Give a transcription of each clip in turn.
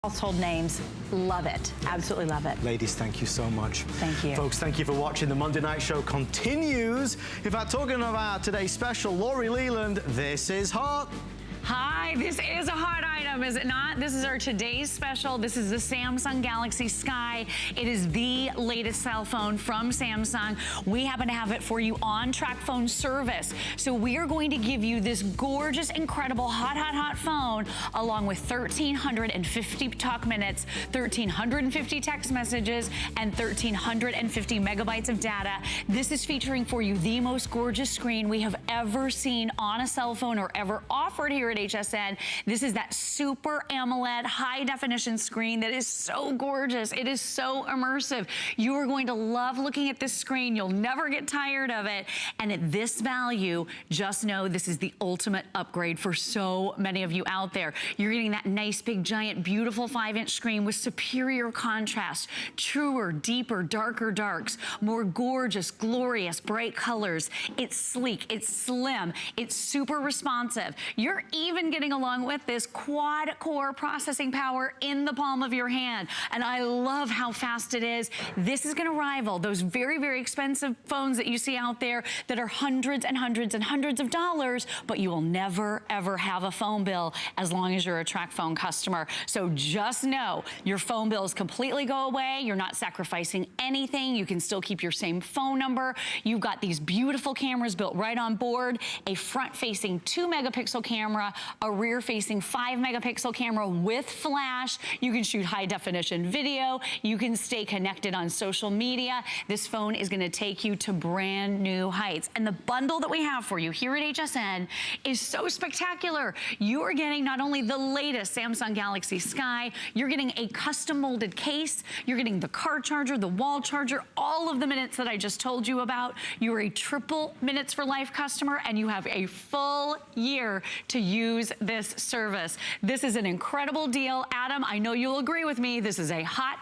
household names. Love it. Absolutely love it. Ladies, thank you so much. Thank you. Folks, thank you for watching. The Monday Night Show continues. In fact, talking about today's special, Lori Leland, this is hot. Hi, this is a hot item, is it not? This is our today's special. This is the Samsung Galaxy Sky. It is the latest cell phone from Samsung. We happen to have it for you on TracFone service. So we are going to give you this gorgeous, incredible, hot phone along with 1,350 talk minutes, 1,350 text messages, and 1,350 megabytes of data. This is featuring for you the most gorgeous screen we have ever seen on a cell phone or ever offered here at HSN. This is that super AMOLED high definition screen that is so gorgeous. It is so immersive. You are going to love looking at this screen. You'll never get tired of it. And at this value, just know this is the ultimate upgrade for so many of you out there. You're getting that nice, big, giant, beautiful 5-inch screen with superior contrast, truer, deeper, darker darks, more gorgeous, glorious, bright colors. It's sleek, it's slim, it's super responsive. You're even getting along with this quad-core processing power in the palm of your hand. And I love how fast it is. This is gonna rival those very, very expensive phones that you see out there that are hundreds and hundreds and hundreds of dollars, but you will never, ever have a phone bill as long as you're a TracFone customer. So just know your phone bills completely go away. You're not sacrificing anything. You can still keep your same phone number. You've got these beautiful cameras built right on board, a front-facing 2-megapixel camera, a rear-facing 5-megapixel camera with flash. You can shoot high-definition video. You can stay connected on social media. This phone is going to take you to brand new heights. And the bundle that we have for you here at HSN is so spectacular. You are getting not only the latest Samsung Galaxy Sky, you're getting a custom molded case, you're getting the car charger, the wall charger, all of the minutes that I just told you about. You are a triple Minutes for Life customer, and you have a full year to use this service. This is an incredible deal. Adam, I know you'll agree with me. This is a hot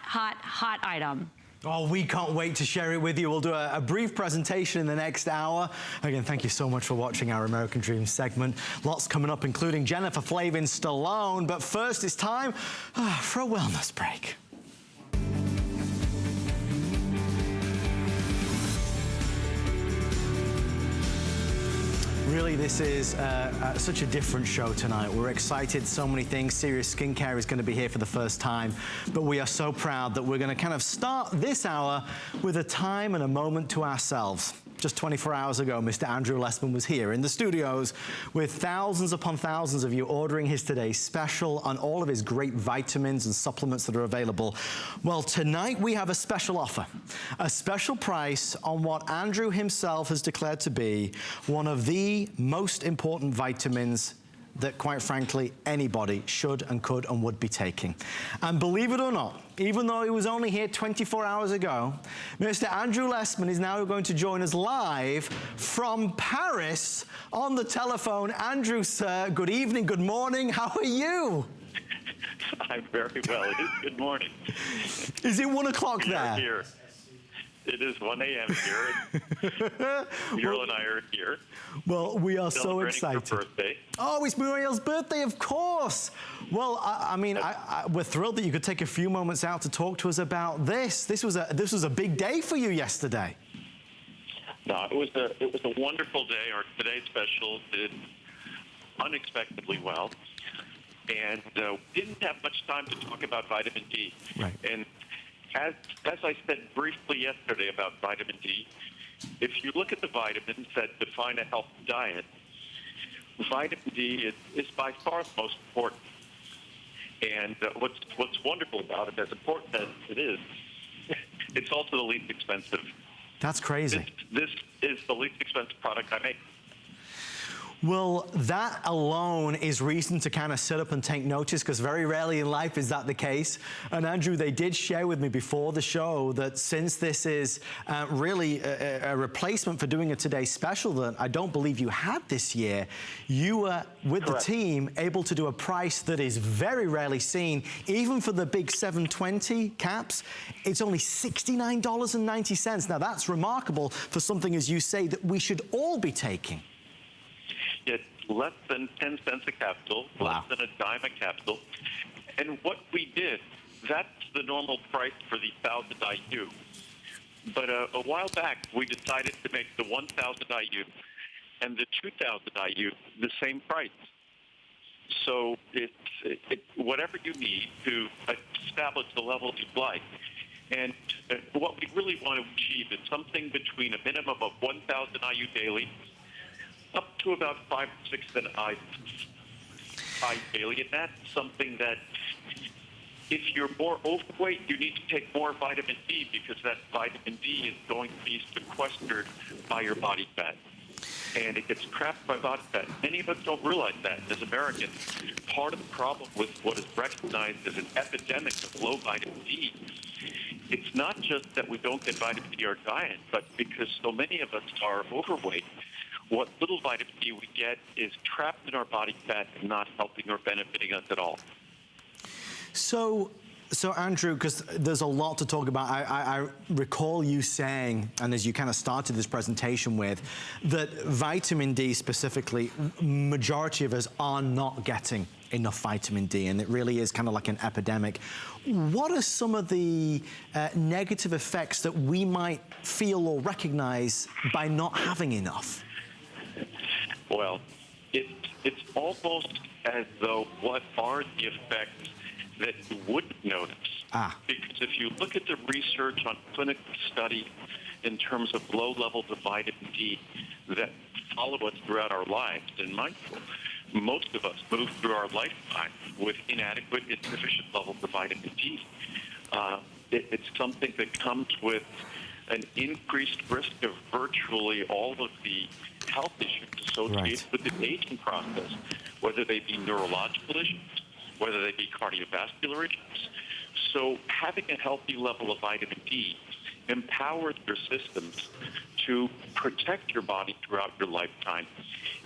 item. Oh, we can't wait to share it with you. We'll do a brief presentation in the next hour. Again, thank you so much for watching our American Dream segment. Lots coming up, including Jennifer Flavin Stallone. But first, it's time for a wellness break. Really, this is such a different show tonight. We're excited, so many things. Serious Skincare is going to be here for the first time, but we are so proud that we're going to kind of start this hour with a time and a moment to ourselves. Just 24 hours ago, Mr. Andrew Lessman was here in the studios with thousands upon thousands of you ordering his today's special on all of his great vitamins and supplements that are available. Well, tonight we have a special offer, a special price on what Andrew himself has declared to be one of the most important vitamins that, quite frankly, anybody should and could and would be taking. And believe it or not, even though he was only here 24 hours ago, Mr. Andrew Lessman is now going to join us live from Paris on the telephone. Andrew, sir, good evening, good morning, how are you? I'm very well, it is good morning. Is it 1 o'clock there? Here. It is 1 a.m. here. Muriel and I are here. Well, we are so excited. Her birthday. Oh, it's Muriel's birthday, of course. Well, I mean, we're thrilled that you could take a few moments out to talk to us about this. This was a big day for you yesterday. No, it was a wonderful day. Our today's special did unexpectedly well, and didn't have much time to talk about vitamin D. Right. And as I said briefly yesterday about vitamin D, if you look at the vitamins that define a healthy diet, vitamin D is by far the most important. And what's wonderful about it, as important as it is, it's also the least expensive. That's crazy. This is the least expensive product I make. Well, that alone is reason to kind of sit up and take notice, because very rarely in life is that the case. And Andrew, they did share with me before the show that since this is really a replacement for doing a Today Special that I don't believe you had this year, you were, with Correct. the team, able to do a price that is very rarely seen. Even for the big 720 caps, it's only $69.90. Now, that's remarkable for something, as you say, that we should all be taking. It's less than 10 cents a capsule, Wow. less than a dime a capsule. And what we did, that's the normal price for the 1,000 IU. But a while back, we decided to make the 1,000 IU and the 2,000 IU the same price. So it's whatever you need to establish the levels you'd like. And what we really want to achieve is something between a minimum of 1,000 IU daily up to about 5 or 6 IU daily. And that's something that if you're more overweight, you need to take more vitamin D because that vitamin D is going to be sequestered by your body fat. And it gets trapped by body fat. Many of us don't realize that as Americans. Part of the problem with what is recognized as an epidemic of low vitamin D, it's not just that we don't get vitamin D in our diet, but because so many of us are overweight, what little vitamin D we get is trapped in our body fat and not helping or benefiting us at all. So Andrew, because there's a lot to talk about, I recall you saying, and as you kind of started this presentation with, that vitamin D specifically, majority of us are not getting enough vitamin D, and it really is kind of like an epidemic. What are some of the negative effects that we might feel or recognize by not having enough? Well, it's almost as though what are the effects that you wouldn't notice. Because if you look at the research on clinical study in terms of low levels of vitamin D that follow us throughout our lives, and mindful, most of us move through our lifetime with inadequate, insufficient levels of vitamin D. It's something that comes with an increased risk of virtually all of the health issues associated with the aging process, whether they be neurological issues, whether they be cardiovascular issues. So having a healthy level of vitamin D empowers your systems to protect your body throughout your lifetime.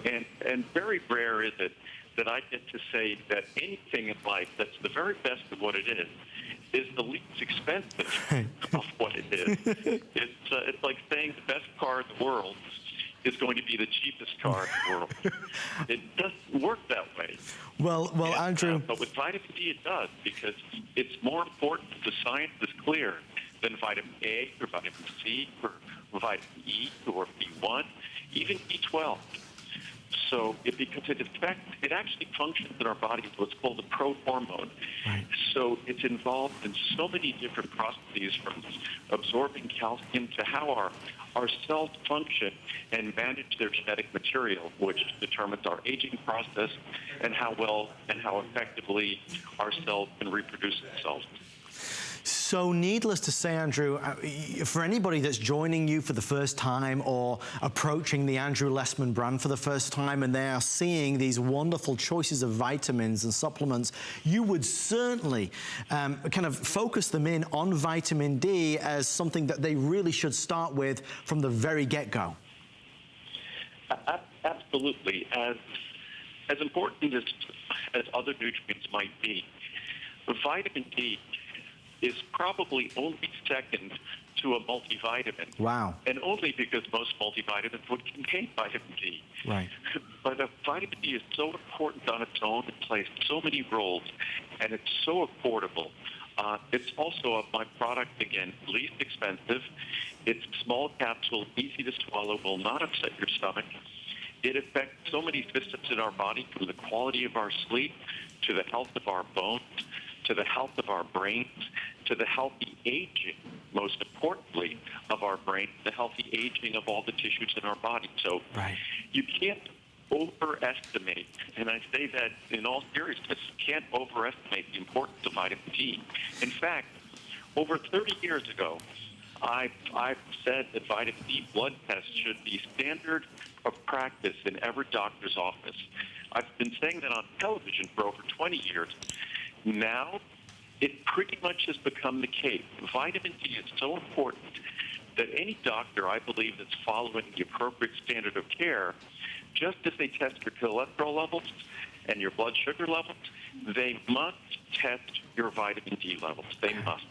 And very rare is it that I get to say that anything in life that's the very best of what it is the least expensive of what it is. It's like saying the best car in the world is going to be the cheapest car in the world. It doesn't work that way. Well, Andrew. But with vitamin D, it does, because it's more important. The science is clear than vitamin A or vitamin C or vitamin E or B1, even B12. So because it actually functions in our body as what's called a pro-hormone. Right. So it's involved in so many different processes, from absorbing calcium to how our cells function and manage their genetic material, which determines our aging process and how well and how effectively our cells can reproduce themselves. So needless to say, Andrew, for anybody that's joining you for the first time or approaching the Andrew Lessman brand for the first time, and they are seeing these wonderful choices of vitamins and supplements, you would certainly kind of focus them in on vitamin D as something that they really should start with from the very get-go. Absolutely. As important as other nutrients might be, vitamin D is probably only second to a multivitamin. Wow. And only because most multivitamins would contain vitamin D. Right. But vitamin D is so important on its own. It plays so many roles, and it's so affordable. It's also my product, again, least expensive. It's small capsule, easy to swallow, will not upset your stomach. It affects so many systems in our body, from the quality of our sleep to the health of our bones, to the health of our brains, to the healthy aging, most importantly, of our brain, the healthy aging of all the tissues in our body. So you can't overestimate, and I say that in all seriousness, you can't overestimate the importance of vitamin D. In fact, over 30 years ago, I've said that vitamin D blood tests should be standard of practice in every doctor's office. I've been saying that on television for over 20 years. Now, it pretty much has become the case. Vitamin D is so important that any doctor, I believe, that's following the appropriate standard of care, just as they test your cholesterol levels and your blood sugar levels, they must test your vitamin D levels. They must.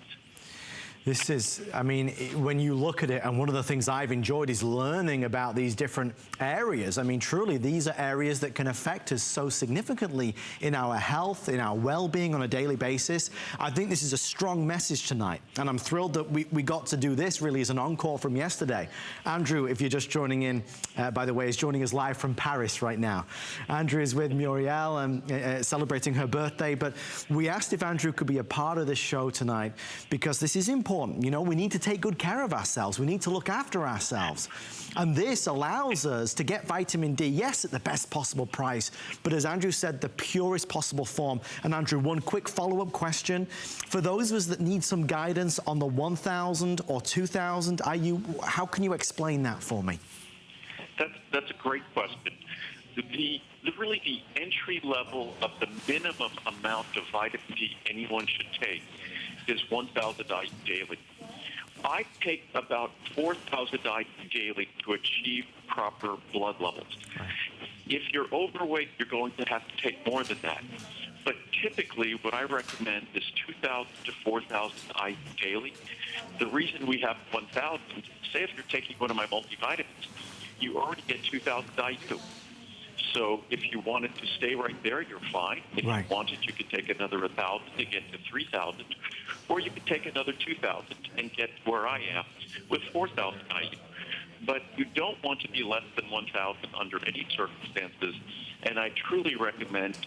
This is, I mean, when you look at it, and one of the things I've enjoyed is learning about these different areas. I mean, truly, these are areas that can affect us so significantly in our health, in our well-being on a daily basis. I think this is a strong message tonight, and I'm thrilled that we got to do this really as an encore from yesterday. Andrew, if you're just joining in, by the way, is joining us live from Paris right now. Andrew is with Muriel and celebrating her birthday, but we asked if Andrew could be a part of this show tonight because this is important. You know, we need to take good care of ourselves. We need to look after ourselves. And this allows us to get vitamin D, yes, at the best possible price, but as Andrew said, the purest possible form. And Andrew, one quick follow-up question. For those of us that need some guidance on the 1,000 or 2,000 IU, how can you explain that for me? That's a great question. Really the entry level of the minimum amount of vitamin D anyone should take is 1,000 IU daily. I take about 4,000 IU daily to achieve proper blood levels. If you're overweight, you're going to have to take more than that. But typically, what I recommend is 2,000 to 4,000 IU daily. The reason we have 1,000, say if you're taking one of my multivitamins, you already get 2,000 IU. So if you wanted to stay right there, you're fine. If you wanted, you could take another 1,000 to get to 3,000, or you could take another 2,000 and get where I am with 4,000 IU. But you don't want to be less than 1,000 under any circumstances, and I truly recommend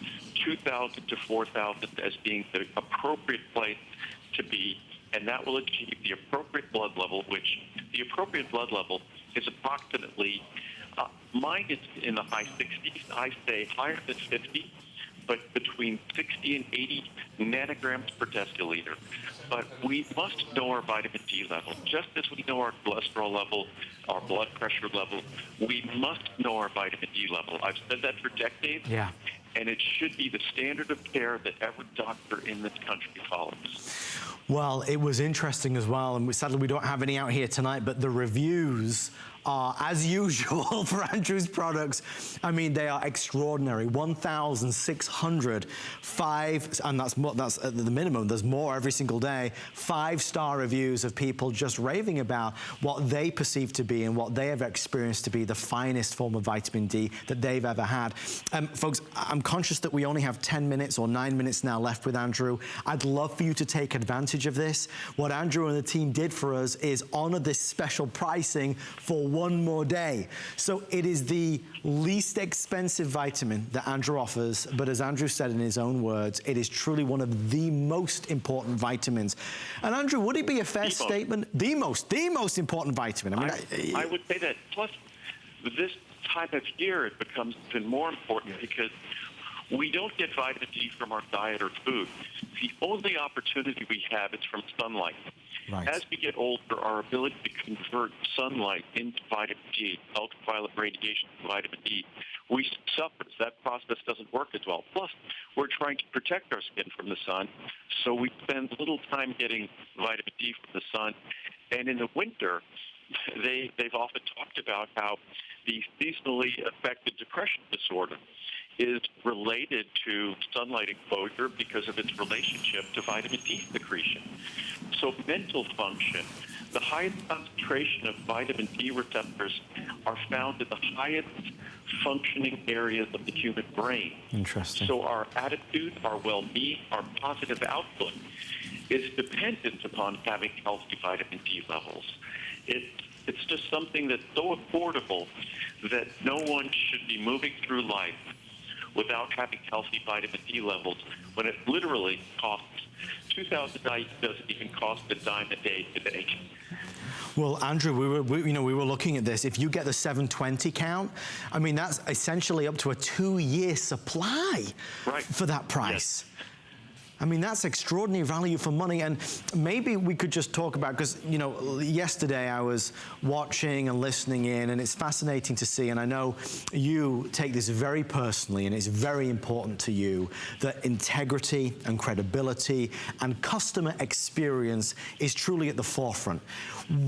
2,000 to 4,000 as being the appropriate place to be, and that will achieve the appropriate blood level, which the appropriate blood level is approximately mine is in the high 60s. I say higher than 50, but between 60 and 80 nanograms per deciliter. But we must know our vitamin D level. Just as we know our cholesterol level, our blood pressure level, we must know our vitamin D level. I've said that for decades, and it should be the standard of care that every doctor in this country follows. Well, it was interesting as well, and sadly we don't have any out here tonight, but the reviews are, as usual, for Andrew's products. I mean, they are extraordinary. 1,605, and that's at the minimum. There's more every single day. 5-star reviews of people just raving about what they perceive to be and what they have experienced to be the finest form of vitamin D that they've ever had. Folks, I'm conscious that we only have 10 minutes or 9 minutes now left with Andrew. I'd love for you to take advantage of this. What Andrew and the team did for us is honor this special pricing for one more day. So it is the least expensive vitamin that Andrew offers, but as Andrew said in his own words, it is truly one of the most important vitamins. And Andrew, would it be a fair statement? The most important vitamin. I mean, I would say that. Plus, this time of year, it becomes even more important because we don't get vitamin D from our diet or food. The only opportunity we have is from sunlight. As we get older, our ability to convert sunlight into vitamin D, ultraviolet radiation to vitamin D, we suffer. That process doesn't work as well. Plus, we're trying to protect our skin from the sun, so we spend little time getting vitamin D from the sun. And in the winter, they've often talked about how the seasonally affected depression disorder is related to sunlight exposure because of its relationship to vitamin D secretion. So mental function, the highest concentration of vitamin D receptors are found in the highest functioning areas of the human brain. Interesting. So our attitude, our well-being, our positive output is dependent upon having healthy vitamin D levels. It's just something that's so affordable that no one should be moving through life without having healthy vitamin D levels when it literally costs 2,000 IU doesn't even cost a dime a day today. Well, Andrew, we were looking at this. If you get the 720 count, I mean, that's essentially up to a 2-year supply for that price. I mean, that's extraordinary value for money. And maybe we could just talk about, because, you know, yesterday I was watching and listening in, and it's fascinating to see, and I know you take this very personally, and it's very important to you, that integrity and credibility and customer experience is truly at the forefront.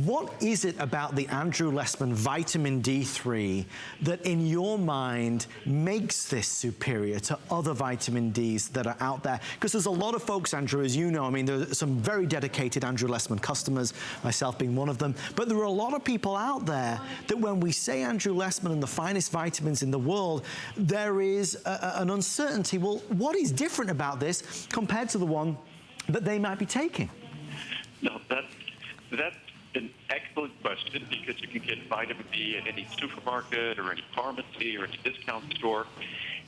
What is it about the Andrew Lessman Vitamin D3 that in your mind makes this superior to other vitamin Ds that are out there? Because there's a lot lot of folks, Andrew, as you know, I mean, there's some very dedicated Andrew Lessman customers, myself being one of them, but there are a lot of people out there that when we say Andrew Lessman and the finest vitamins in the world, there is an uncertainty. Well, what is different about this compared to the one that they might be taking? No, that's an excellent question, because you can get vitamin D at any supermarket or any pharmacy or any discount store.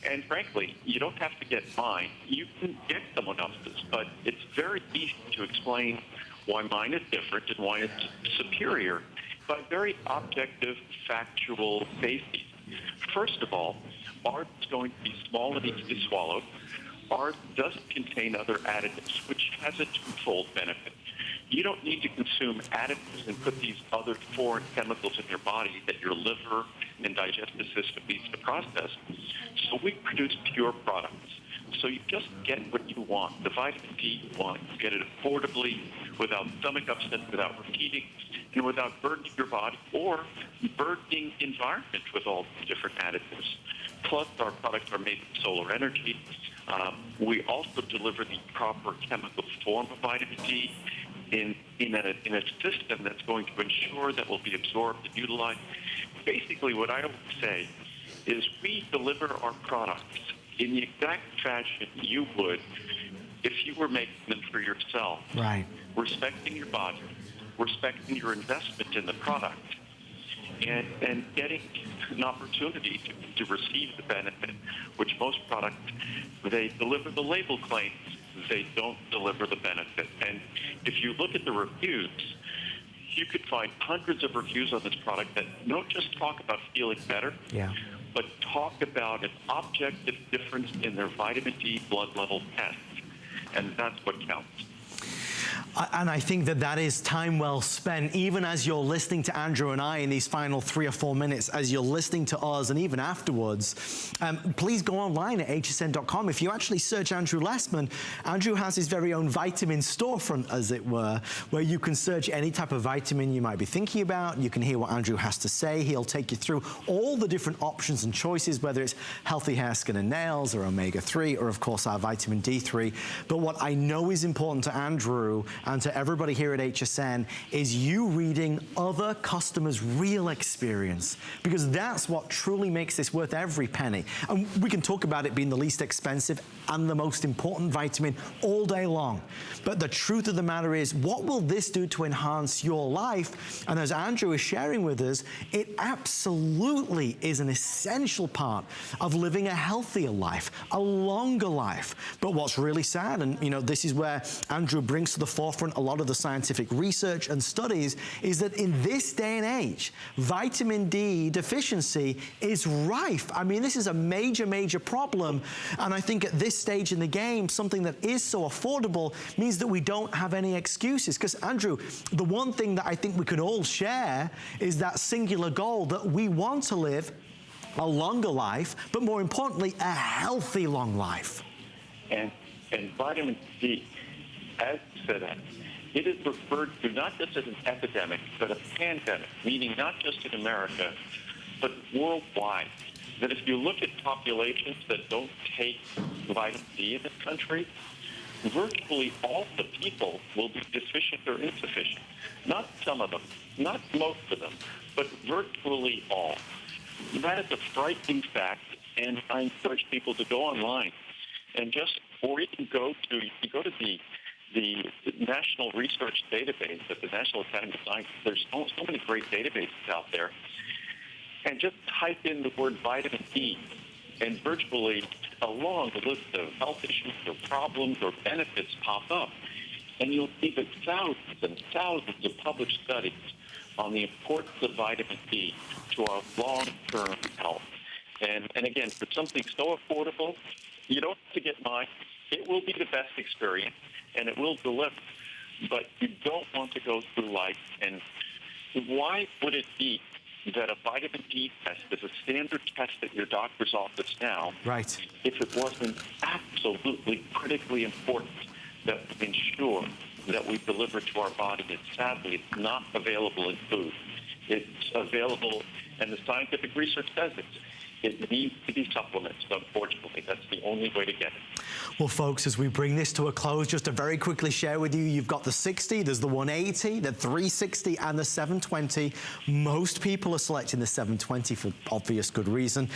And frankly, you don't have to get mine. You can get someone else's, but it's very easy to explain why mine is different and why it's superior by very objective, factual bases. First of all, ours is going to be small and easy to swallow. Ours doesn't contain other additives, which has a twofold benefit. You don't need to consume additives and put these other foreign chemicals in your body that your liver and digestive system needs to process. So we produce pure products. So you just get what you want, the vitamin D you want. You get it affordably, without stomach upset, without repeating, and without burdening your body or burdening the environment with all the different additives. Plus, our products are made with solar energy. We also deliver the proper chemical form of vitamin D in a system that's going to ensure that will be absorbed and utilized. Basically, what I always say is we deliver our products in the exact fashion you would if you were making them for yourself. Right. Respecting your body, respecting your investment in the product, and getting an opportunity to receive the benefit, which most products, they deliver the label claims, they don't deliver the benefit. And if you look at the reviews, you could find hundreds of reviews on this product that don't just talk about feeling better, but talk about an objective difference in their vitamin D blood level tests. And that's what counts. And I think that that is time well spent, even as you're listening to Andrew and I in these final 3 or 4 minutes, as you're listening to us and even afterwards. Please go online at hsn.com. If you actually search Andrew Lessman, Andrew has his very own vitamin storefront, as it were, where you can search any type of vitamin you might be thinking about. You can hear what Andrew has to say. He'll take you through all the different options and choices, whether it's healthy hair, skin and nails, or omega-3, or of course our vitamin D3. But what I know is important to Andrew and to everybody here at HSN is you reading other customers' real experience, because that's what truly makes this worth every penny. And we can talk about it being the least expensive and the most important vitamin all day long. But the truth of the matter is, what will this do to enhance your life? And as Andrew is sharing with us, it absolutely is an essential part of living a healthier life, a longer life. But what's really sad, and you know, this is where Andrew brings to the forefront a lot of the scientific research and studies, is that in this day and age, vitamin D deficiency is rife. I mean, this is a major, major problem. And I think at this stage in the game, something that is so affordable means that we don't have any excuses. Because Andrew, the one thing that I think we can all share is that singular goal that we want to live a longer life, but more importantly, a healthy long life. And vitamin D, as you said, it is referred to not just as an epidemic, but a pandemic, meaning not just in America, but worldwide. That if you look at populations that don't take vitamin D in this country, virtually all the people will be deficient or insufficient. Not some of them, not most of them, but virtually all. That is a frightening fact, and I encourage people to go online and just, or you can go to the National Research Database at the National Academy of Sciences. There's so many great databases out there. And just type in the word vitamin D, and virtually a long list of health issues or problems or benefits pop up. And you'll see that thousands and thousands of published studies on the importance of vitamin D to our long-term health. And again, for something so affordable, you don't have to get mine. It will be the best experience, and it will deliver. But you don't want to go through life. And why would it be that a vitamin D test is a standard test at your doctor's office now, right, if it wasn't absolutely critically important that we ensure that we deliver to our body? And sadly, it's not available in food. It's available, and the scientific research says it needs to be supplemented, unfortunately. That's the only way to get it. Well, folks, as we bring this to a close, just to very quickly share with you, you've got the 60, there's the 180, the 360, and the 720. Most people are selecting the 720 for obvious good reason.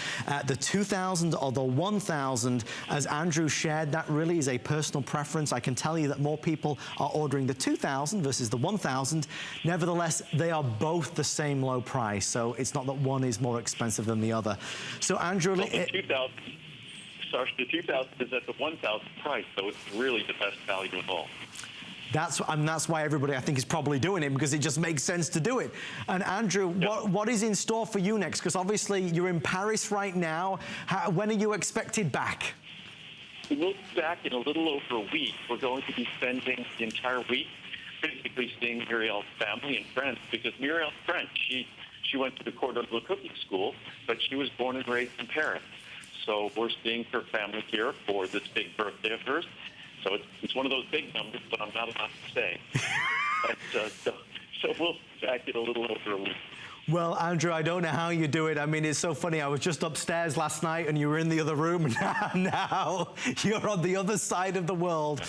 The 2000 or the 1000, as Andrew shared, that really is a personal preference. I can tell you that more people are ordering the 2000 versus the 1000. Nevertheless, they are both the same low price, so it's not that one is more expensive than the other. So, Andrew, well, the 2000 is at the 1000 price, so it's really the best value of all. That's why everybody, I think, is probably doing it, because it just makes sense to do it. And Andrew, yep. what is in store for you next? Because obviously you're in Paris right now. When are you expected back? We'll be back in a little over a week. We're going to be spending the entire week basically seeing Muriel's family and friends, because Muriel's French. She went to the Cordon Bleu cooking school, but she was born and raised in Paris. So we're seeing her family here for this big birthday of hers. So it's one of those big numbers, but I'm not allowed to say. But, so we'll be back in a little over a week. Well, Andrew, I don't know how you do it. I mean, it's so funny. I was just upstairs last night and you were in the other room, and now you're on the other side of the world.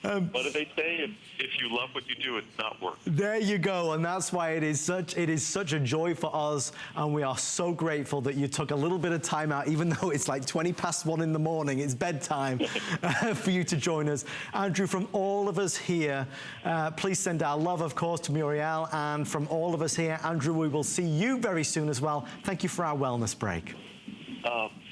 What do they say? If you love what you do, it's not work. There you go, and that's why it is such a joy for us, and we are so grateful that you took a little bit of time out, even though it's like 1:20 in the morning, it's bedtime, for you to join us. Andrew, from all of us here, please send our love, of course, to Muriel, and from all of us here, Andrew, we will see you very soon as well. Thank you for our wellness break.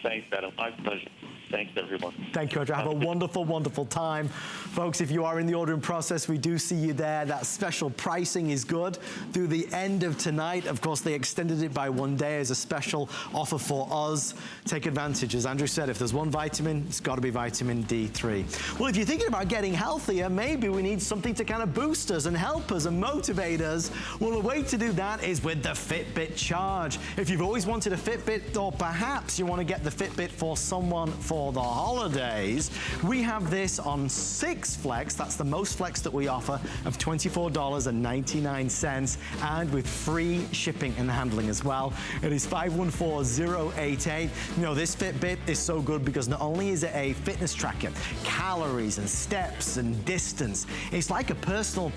Thanks, Adam. My pleasure. Thanks, everyone. Thank you, Andrew. Have a wonderful, wonderful time. Folks, if you are in the ordering process, we do see you there. That special pricing is good through the end of tonight. Of course, they extended it by 1 day as a special offer for us. Take advantage. As Andrew said, if there's one vitamin, it's got to be vitamin D3. Well, if you're thinking about getting healthier, maybe we need something to kind of boost us and help us and motivate us. Well, the way to do that is with the Fitbit Charge. If you've always wanted a Fitbit, or perhaps you want to get the Fitbit for someone for the holidays, we have this on 6 Flex. That's the most Flex that we offer, of $24.99, and with free shipping and handling as well. It is 514088. You know, this Fitbit is so good because not only is it a fitness tracker, calories and steps and distance, it's like a personal,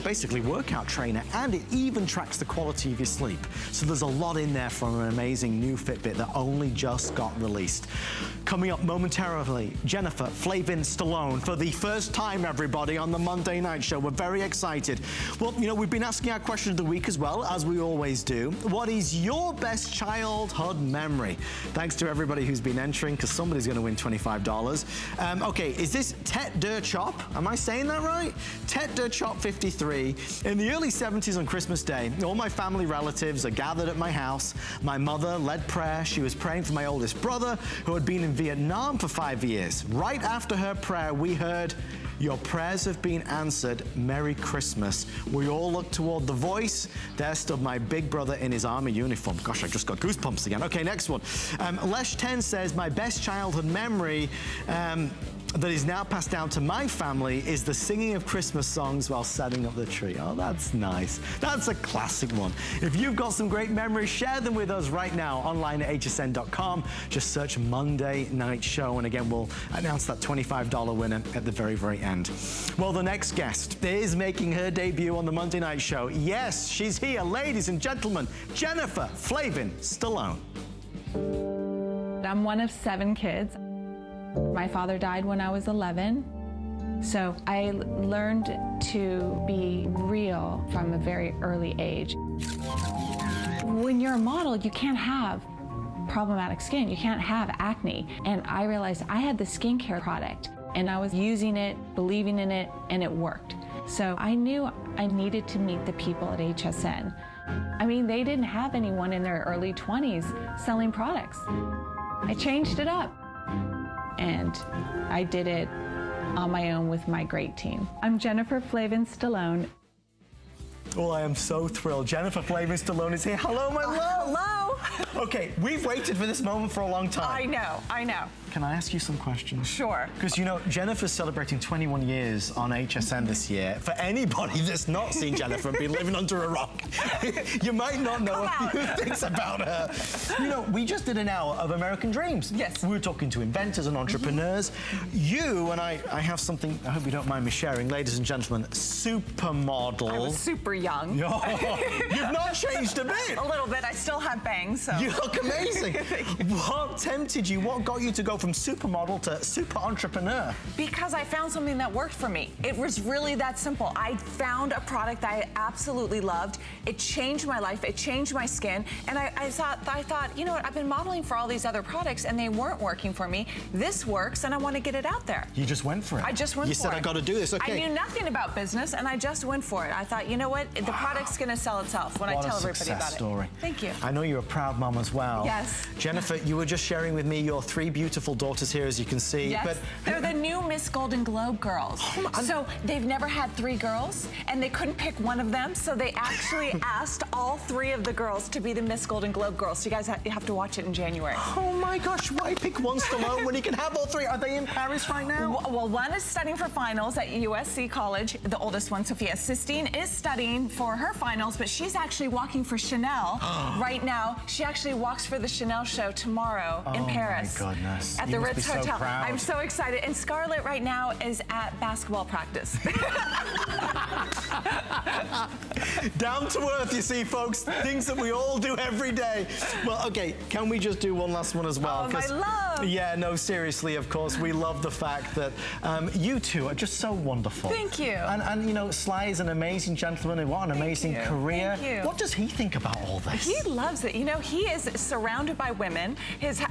basically workout trainer, and it even tracks the quality of your sleep. So there's a lot in there from an amazing new Fitbit that only just got released. Coming up momentarily, Jennifer Flavin Stallone for the first time, everybody, on the Monday Night Show. We're very excited. Well, you know, we've been asking our question of the week as well, as we always do. What is your best childhood memory? Thanks to everybody who's been entering, because somebody's going to win $25. Okay, is this Tet Der Chop? Am I saying that right? Tet Der Chop 53. In the early 70s on Christmas Day, all my family relatives are gathered at my house. My mother led prayer. She was praying for my oldest brother, who had been in Vietnam for 5 years. Right after her prayer, we heard, "Your prayers have been answered. Merry Christmas." We all looked toward the voice. There stood my big brother in his army uniform. Gosh, I just got goosebumps again. Okay, next one. Lesh 10 says, my best childhood memory that is now passed down to my family is the singing of Christmas songs while setting up the tree. Oh, that's nice. That's a classic one. If you've got some great memories, share them with us right now online at hsn.com. Just search Monday Night Show, and again, we'll announce that $25 winner at the very, very end. Well, the next guest is making her debut on the Monday Night Show. Yes, she's here, ladies and gentlemen, Jennifer Flavin Stallone. I'm one of 7 kids. My father died when I was 11, so I learned to be real from a very early age. When you're a model, you can't have problematic skin. You can't have acne. And I realized I had the skincare product, and I was using it, believing in it, and it worked. So I knew I needed to meet the people at HSN. I mean, they didn't have anyone in their early 20s selling products. I changed it up. And I did it on my own with my great team. I'm Jennifer Flavin Stallone. Oh, I am so thrilled. Jennifer Flavin Stallone is here. Hello, my love. Hello. Okay, we've waited for this moment for a long time. I know. can I ask you some questions? Sure. Because, you know, Jennifer's celebrating 21 years on HSN this year. For anybody that's not seen Jennifer and been living under a rock, you might not know a few things about her. You know, we just did an hour of American Dreams. Yes. We were talking to inventors and entrepreneurs. You, and I have something, I hope you don't mind me sharing, ladies and gentlemen, supermodel. I was super young. You've not changed a bit. A little bit. I still have bangs, so. You look amazing. What tempted you? What got you to go from supermodel to super entrepreneur? Because I found something that worked for me. It was really that simple. I found a product that I absolutely loved. It changed my life. It changed my skin. And I thought, you know what? I've been modeling for all these other products and they weren't working for me. This works and I want to get it out there. You just went for it. I just went for it. You said, I got to do this. Okay. I knew nothing about business and I just went for it. I thought, you know what? The product's going to sell itself when I tell everybody about it. Story. Thank you. I know you're a proud mom as well. Yes. Jennifer, you were just sharing with me your 3 beautiful daughters here, as you can see. Yes. But they're the new Miss Golden Globe girls. So they've never had 3 girls, and they couldn't pick one of them, so they actually asked all 3 of the girls to be the Miss Golden Globe girls. So you guys have to watch it in January. Oh my gosh, why pick one Stallone when you can have all 3? Are they in Paris right now? Well, one is studying for finals at USC College, the oldest one, Sophia. Sistine is studying for her finals, but she's actually walking for Chanel right now. She actually walks for the Chanel show tomorrow in Paris. Oh my goodness. At You the must Ritz be so Hotel. proud. I'm so excited. And Scarlett right now is at basketball practice. Down to earth, you see, folks. Things that we all do every day. Well, okay, can we just do one last one as well? Oh, my love. Yeah, no, seriously, of course. We love the fact that you two are just so wonderful. Thank you. And you know, Sly is an amazing gentleman and what an amazing career. Thank you. What does he think about all this? He loves it. You know, he is surrounded by women.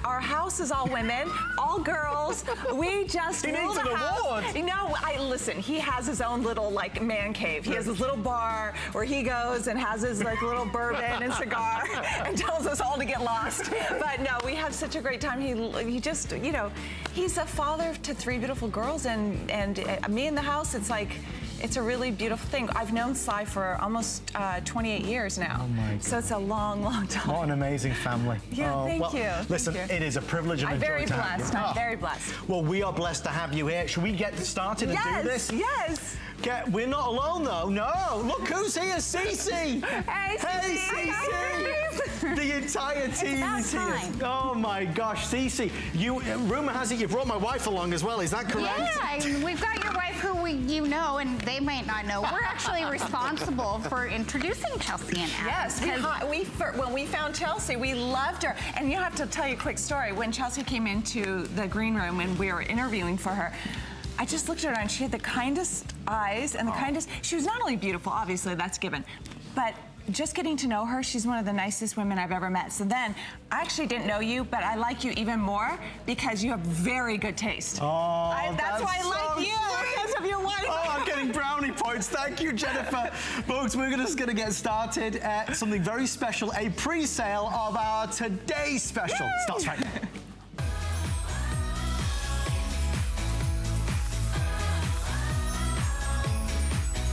Our house is all women, all girls. We just He needs rule the an house. award. You know, listen, he has his own little, like, man cave. He has his little bar where he goes and has his, like, little bourbon and cigar and tells us all to get lost. But no, we have such a great time. He just, you know, he's a father to 3 beautiful girls, and me in the house, it's like, it's a really beautiful thing. I've known Sly for almost 28 years now. Oh my God. So it's a long, long time. What an amazing family. Yeah, thank you. Listen, Thank you. it is a privilege and a I'm joy very to have blessed. you. I'm very blessed. Well, we are blessed to have you here. Should we get started and do this? Yes. We're not alone, though. No. Look who's here, Cece. Hey, Cece. The entire team is here. time. Oh, my gosh. Cece, rumor has it you brought my wife along as well. Is that correct? Yeah, we've got your wife who you know, and they might not know. We're actually responsible for introducing Chelsea and Adam. Yes, when we found Chelsea, we loved her. And you have to tell you a quick story. When Chelsea came into the green room and we were interviewing for her, I just looked at her and she had the kindest eyes and the kindest. She was not only beautiful, obviously, that's given, but just getting to know her, she's one of the nicest women I've ever met. So then, I actually didn't know you, but I like you even more because you have very good taste. Oh, that's why I like you, because of your wife. Oh, I'm getting brownie points. Thank you, Jennifer. Folks, we're just going to get started at something very special, a pre-sale of our today's special. Yay! Starts right now.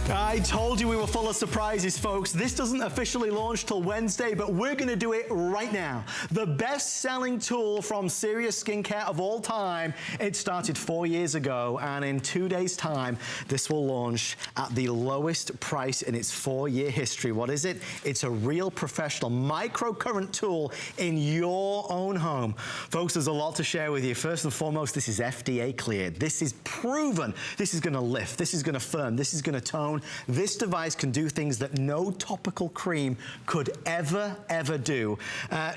I told you we were full of surprises, folks. This doesn't officially launch till Wednesday, but we're going to do it right now. The best-selling tool from Serious Skincare of all time. It started 4 years ago, and in 2 days' time, this will launch at the lowest price in its 4-year history. What is it? It's a real professional microcurrent tool in your own home. Folks, there's a lot to share with you. First and foremost, this is FDA cleared. This is proven. This is going to lift. This is going to firm. This is going to tone. This device can do things that no topical cream could ever do.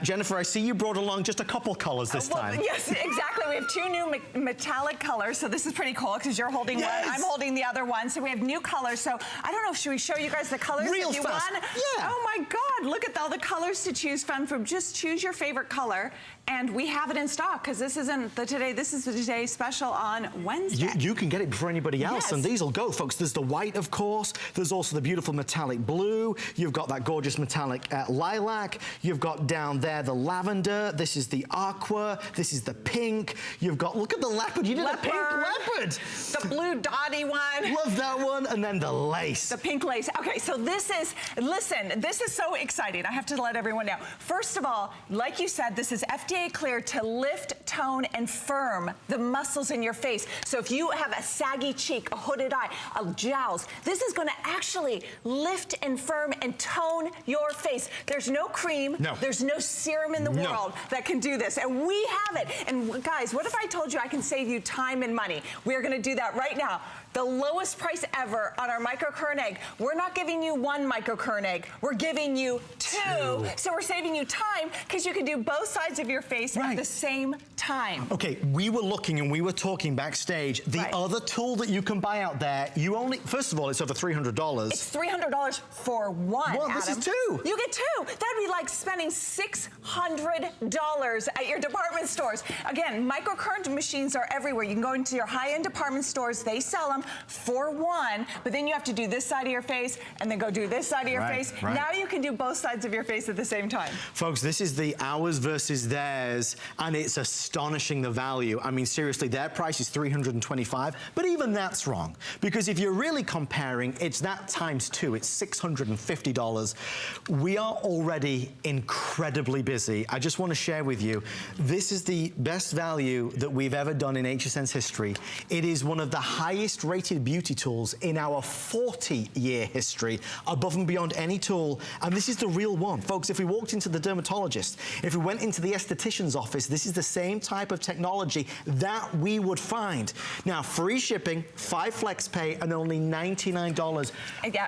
Jennifer, I see you brought along just a couple colors this time. Yes, exactly. We have 2 new metallic colors, so this is pretty cool because you're holding one, I'm holding the other one. So we have new colors. So I don't know, should we show you guys the colors Real that you fast. want? Yeah. Oh my God, look at all the colors to choose from. Just choose your favorite color. And we have it in stock because this isn't the today. This is the today special on Wednesday. You can get it before anybody else, Yes. and these will go, folks. There's the white, of course. There's also the beautiful metallic blue. You've got that gorgeous metallic lilac. You've got down there the lavender. This is the aqua. This is the pink. You've got, look at the leopard. You did a pink leopard. The blue dotty one. Love that one. And then the lace. The pink lace. Okay, so this is, listen, this is so exciting. I have to let everyone know. First of all, like you said, this is FDA cleared to lift, tone, and firm the muscles in your face. So if you have a saggy cheek, a hooded eye, jowls, this is gonna actually lift and firm and tone your face. There's no cream, there's no serum in the world that can do this, and we have it. And guys, what if I told you I can save you time and money? We're gonna do that right now. The lowest price ever on our microcurrent egg. We're not giving you one microcurrent egg. We're giving you two. So we're saving you time because you can do both sides of your face at the same time. Okay, we were looking and we were talking backstage. The other tool that you can buy out there, you only, first of all, it's over $300. It's $300 for one, Well, this is two. You get two. That'd be like spending $600 at your department stores. Again, microcurrent machines are everywhere. You can go into your high-end department stores. They sell them for one, but then you have to do this side of your face and then go do this side of your face. Now you can do both sides of your face at the same time. Folks, this is the ours versus theirs, and it's astonishing the value. I mean, seriously, their price is $325, but even that's wrong, because if you're really comparing, it's that times two. It's $650. We are already incredibly busy. I just want to share with you, this is the best value that we've ever done in HSN's history. It is one of the highest rated beauty tools in our 40-year history, above and beyond any tool. And this is the real one. Folks, if we walked into the dermatologist, if we went into the esthetician's office, this is the same type of technology that we would find. Now, free shipping, 5 flex pay, and only $99.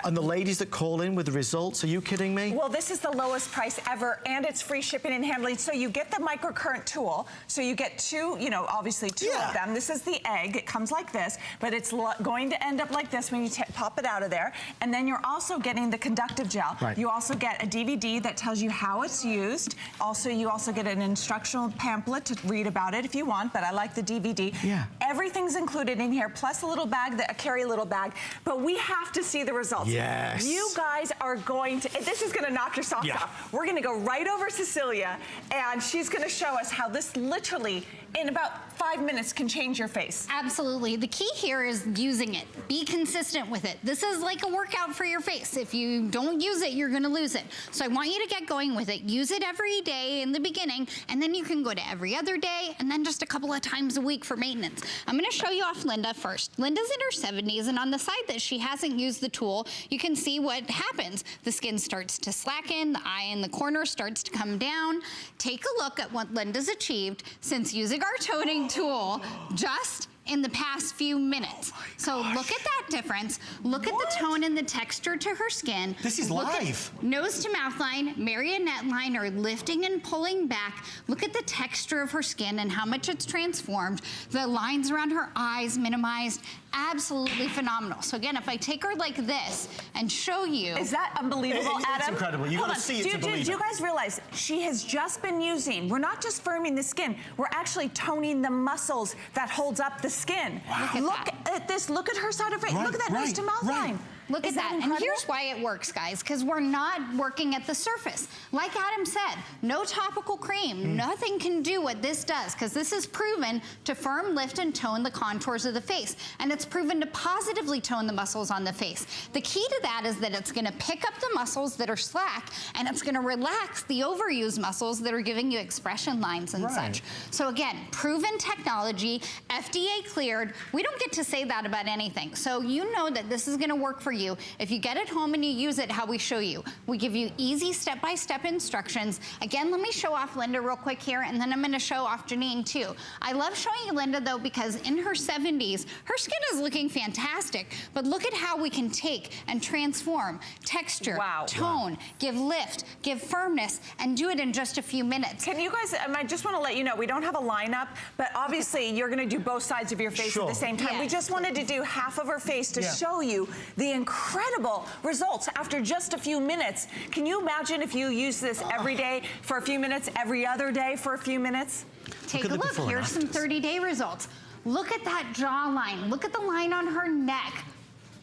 And the ladies that call in with the results, are you kidding me? Well, this is the lowest price ever, and it's free shipping and handling. So you get the microcurrent tool. So you get two, you know, obviously two of them. This is the egg. It comes like this, but it's going to end up like this when you pop it out of there. And then you're also getting the conductive gel. You also get a DVD that tells you how it's used. Also, you also get an instructional pamphlet to read about it if you want, but I like the DVD. Everything's included in here, plus a little bag, a carry little bag. But we have to see the results. You guys are going to, this is going to knock your socks off. We're going to go right over Cecilia, and she's going to show us how this literally, in about 5 minutes, can change your face. Absolutely. The key here is using it. Be consistent with it. This is like a workout for your face. If you don't use it, you're going to lose it. So I want you to get going with it. Use it every day in the beginning, and then you can go to every other day, and then just a couple of times a week for maintenance. I'm going to show you off Linda first. Linda's in her 70s, and on the side that she hasn't used the tool, you can see what happens. The skin starts to slacken, the eye in the corner starts to come down. Take a look at what Linda's achieved since using our toning tool just in the past few minutes. So look at that difference. Look at the tone and the texture to her skin. This is live. Nose to mouth line, marionette line are lifting and pulling back. Look at the texture of her skin and how much it's transformed. The lines around her eyes minimized. Absolutely phenomenal. So again, if I take her like this and show you. Is that unbelievable, Adam? It's incredible. You gotta see it to believe it. Do you guys realize she has just been using, we're not just firming the skin, we're actually toning the muscles that holds up the skin. Look at this, look at her side of her face. Look at that nose to mouth line. Look at that. And here's why it works, guys, because we're not working at the surface. Like Adam said, no topical cream. Nothing can do what this does, because this is proven to firm, lift, and tone the contours of the face. And it's proven to positively tone the muscles on the face. The key to that is that it's going to pick up the muscles that are slack, and it's going to relax the overused muscles that are giving you expression lines and such. So again, proven technology, FDA cleared. We don't get to say that about anything. So you know that this is going to work for you if you get it home and you use it how we show you. We give you easy step-by-step instructions. Again, let me show off Linda real quick here, and then I'm going to show off Janine too. I love showing you Linda though, because in her 70s, her skin is looking fantastic, but look at how we can take and transform texture, tone, give lift, give firmness, and do it in just a few minutes. Can you guys, I just want to let you know, we don't have a lineup, but obviously you're going to do both sides of your face at the same time. We just wanted to do half of her face to show you the incredible results after just a few minutes. Can you imagine if you use this every day for a few minutes, every other day for a few minutes? Take a look. Here's some 30-day results. Look at that jawline. Look at the line on her neck.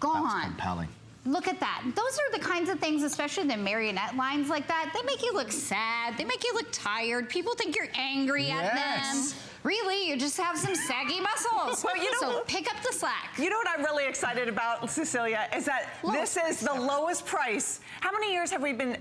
Gone. That's compelling. Look at that. Those are the kinds of things, especially the marionette lines like that, they make you look sad. They make you look tired. People think you're angry at them. really, you just have some saggy muscles. Well, you know, so pick up the slack. You know what I'm really excited about, Cecilia, is that this is the lowest price. How many years have we been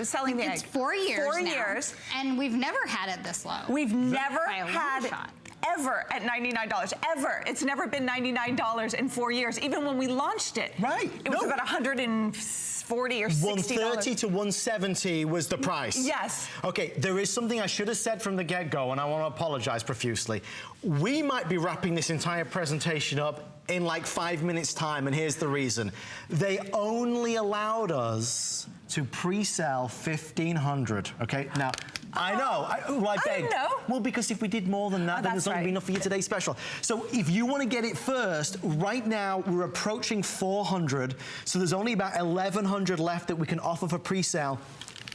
selling the egg? It's 4 years 4 now, years. and we've never had it this low. We've never By a long had shot. ever at $99, ever. It's never been $99 in 4 years, even when we launched it. Right. It was No. about $140 or $60. 130 to 170 was the price. Yes. Okay, there is something I should have said from the get-go, and I want to apologize profusely. We might be wrapping this entire presentation up in like 5 minutes' time, and here's the reason. They only allowed us to pre-sell 1,500, okay? Now, I know, I I begged. know. Well, because if we did more than that, then that's there's not going to be right. enough for you today's special. So if you want to get it first, right now we're approaching 400, so there's only about 1,100 left that we can offer for pre-sale.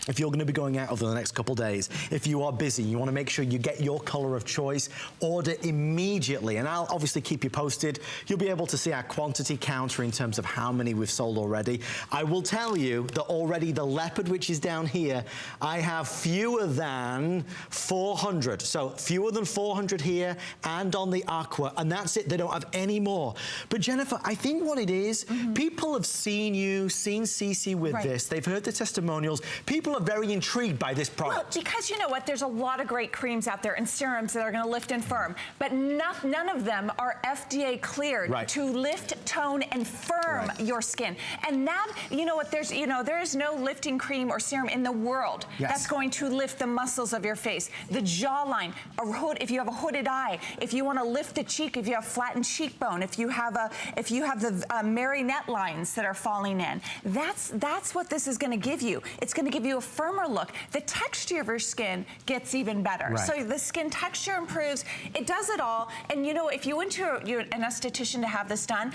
If you're going to be going out over the next couple days, if you are busy, you want to make sure you get your color of choice, order immediately, and I'll obviously keep you posted. You'll be able to see our quantity counter in terms of how many we've sold already. I will tell you that already the leopard, which is down here, I have fewer than 400. So fewer than 400 here and on the aqua, and that's it. They don't have any more. But Jennifer, I think what it is, people have seen you, seen Cece with this. They've heard the testimonials. People are very intrigued by this product. Well, because you know what, there's a lot of great creams out there and serums that are going to lift and firm, but none of them are FDA cleared to lift, tone, and firm your skin. And that, you know what, there is no lifting cream or serum in the world that's going to lift the muscles of your face, the jawline, if you have a hooded eye, if you want to lift the cheek, if you have flattened cheekbone, if you have the marionette lines that are falling in. That's what this is going to give you. It's going to give you a firmer look. The texture of your skin gets even better. So the skin texture improves. It does it all. And you know, if you went to an esthetician to have this done,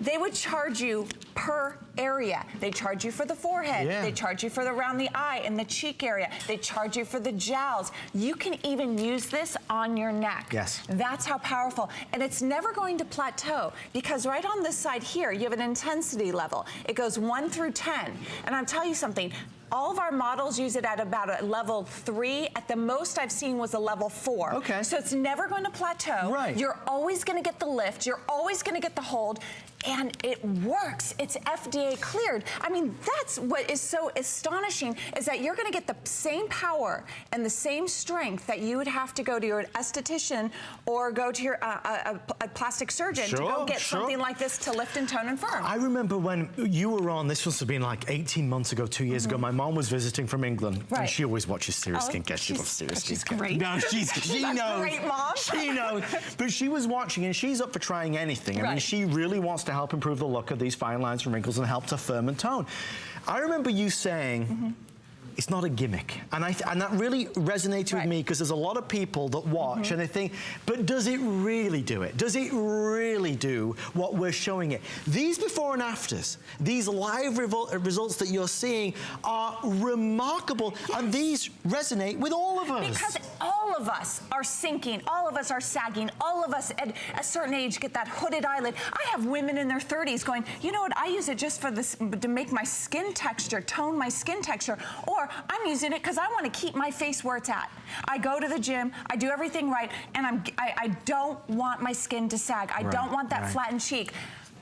they would charge you per area. They charge you for the forehead. They charge you for around the eye and the cheek area. They charge you for the jowls. You can even use this on your neck. That's how powerful. And it's never going to plateau, because right on this side here, you have an intensity level. It goes 1 through 10. And I'll tell you something. All of our models use it at about a level 3. At the most I've seen was a level 4. So it's never going to plateau. You're always going to get the lift. You're always going to get the hold. And it works. It's FDA cleared. I mean, that's what is so astonishing, is that you're going to get the same power and the same strength that you would have to go to your esthetician or go to your a plastic surgeon to go get something like this to lift and tone and firm. I remember when you were on, this must have been like 18 months ago, 2 years ago, my mom was visiting from England, and she always watches Serious Skincare. She loves Serious Skincare. She's great. No, she knows. Great, Mom. She knows. But she was watching, and she's up for trying anything. I mean, she really wants to help improve the look of these fine lines and wrinkles and help to firm and tone. I remember you saying, it's not a gimmick. And that really resonated with me, because there's a lot of people that watch and they think, but does it really do it? Does it really do what we're showing it? These before and afters, these live results that you're seeing are remarkable, and these resonate with all of us. Because all of us are sinking, all of us are sagging, all of us at a certain age get that hooded eyelid. I have women in their 30s going, you know what, I use it just for this, to make my skin texture, tone my skin texture, or I'm using it because I want to keep my face where it's at. I go to the gym, I do everything right, and I don't want my skin to sag. I don't want that flattened cheek.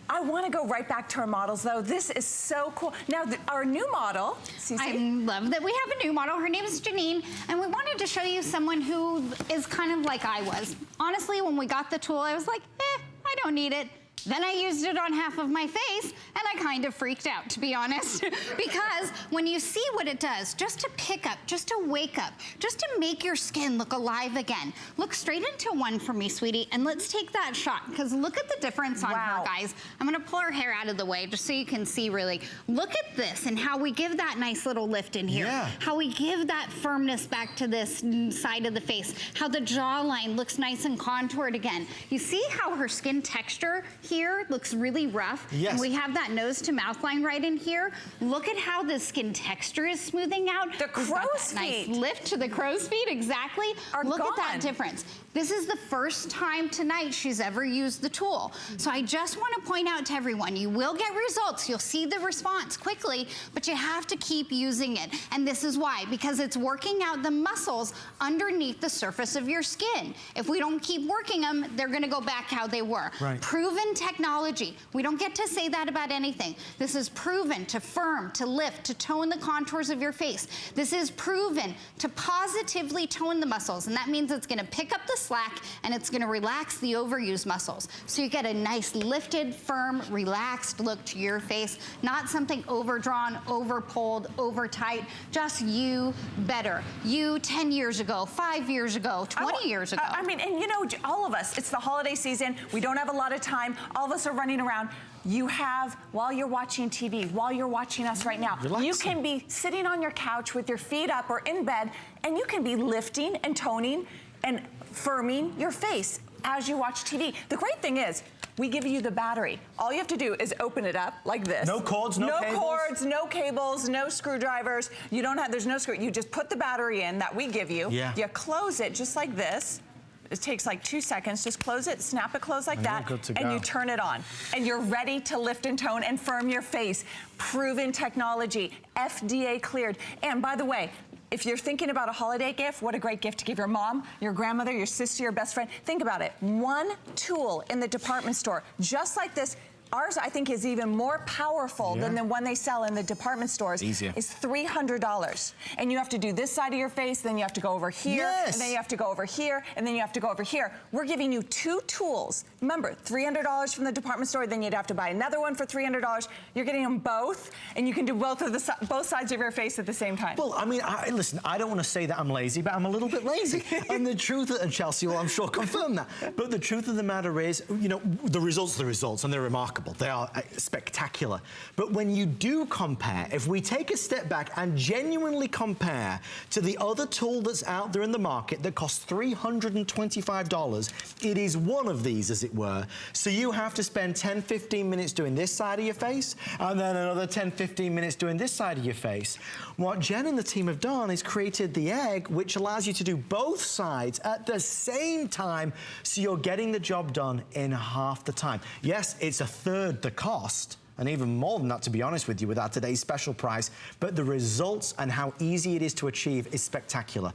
I want to go right back to our models, though. This is so cool. Now, our new model, Cece. I love that we have a new model. Her name is Janine, and we wanted to show you someone who is kind of like I was. Honestly, when we got the tool, I was like, I don't need it. Then I used it on half of my face, and I kind of freaked out, to be honest. Because when you see what it does, just to pick up, just to wake up, just to make your skin look alive again. Look straight into one for me, sweetie, and let's take that shot, because look at the difference on her, guys. I'm gonna pull her hair out of the way just so you can see really. Look at this and how we give that nice little lift in here. How we give that firmness back to this side of the face. How the jawline looks nice and contoured again. You see how her skin texture here looks really rough. Yes. And we have that nose to mouth line right in here. Look at how the skin texture is smoothing out. The We've got crow's that nice feet. lift to the crow's feet, exactly. Are Look gone. at that difference. This is the first time tonight she's ever used the tool. So I just want to point out to everyone, you will get results. You'll see the response quickly, but you have to keep using it. And this is why, because it's working out the muscles underneath the surface of your skin. If we don't keep working them, they're going to go back how they were. Right. Proven technology. We don't get to say that about anything. This is proven to firm, to lift, to tone the contours of your face. This is proven to positively tone the muscles, and that means it's going to pick up the slack and it's going to relax the overused muscles. So you get a nice lifted, firm, relaxed look to your face, not something overdrawn, overpulled, over tight. Just you better. You 10 years ago, 5 years ago, 20 years ago. I mean, and you know, all of us, it's the holiday season. We don't have a lot of time. All of us are running around. You have, while you're watching TV, while you're watching us right now, Relaxing. you can be sitting on your couch with your feet up or in bed, and you can be lifting and toning and firming your face as you watch TV. The great thing is, we give you the battery. All you have to do is open it up like this. No cords, no cables. No cords, no cables, no screwdrivers. You don't have, there's no screw. You just put the battery in that we give you. Yeah. You close it just like this. It takes like 2 seconds. Just close it, snap it closed like And that, you're good to and go. you turn it on. And you're ready to lift and tone and firm your face. Proven technology, FDA cleared. And by the way, if you're thinking about a holiday gift, what a great gift to give your mom, your grandmother, your sister, your best friend. Think about it. One tool in the department store, just like this. Ours, I think, is even more powerful than the one they sell in the department stores. Easier. Is $300. And you have to do this side of your face, then you have to go over here, Yes. and then you have to go over here, and then you have to go over here. We're giving you 2 tools. Remember, $300 from the department store, then you'd have to buy another one for $300. You're getting them both, and you can do both sides of your face at the same time. Well, I mean, listen, I don't want to say that I'm lazy, but I'm a little bit lazy. And the truth, and Chelsea will, I'm sure, confirm that. But the truth of the matter is, you know, the results are the results, and they're remarkable. They are spectacular. But when you do compare, if we take a step back and genuinely compare to the other tool that's out there in the market that costs $325, it is one of these, as it were. So you have to spend 10, 15 minutes doing this side of your face, and then another 10, 15 minutes doing this side of your face. What Jen and the team have done is created the egg, which allows you to do both sides at the same time, so you're getting the job done in half the time. Yes, it's a third the cost, and even more than that, to be honest with you, with our today's special price, but the results and how easy it is to achieve is spectacular.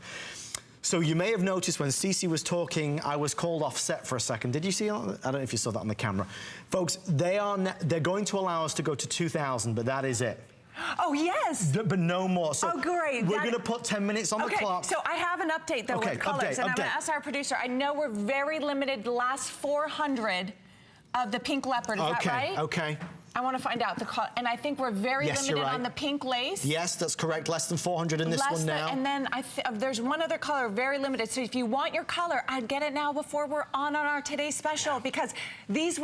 So you may have noticed when Cece was talking, I was called off set for a second. Did you see? I don't know if you saw that on the camera. Folks, they're going to allow us to go to 2,000, but that is it. Oh, yes. But no more. So oh, great. We're going to put 10 minutes on the clock. So I have an update, though, with colors. And I'm going to ask our producer. I know we're very limited, the last 400 of the pink leopard. Is that right? Okay. I want to find out the color. And I think we're very limited right. on the pink lace. Yes, that's correct. Less than 400 in this one now. And then there's one other color, very limited. So if you want your color, I'd get it now before we're on our today's special, because this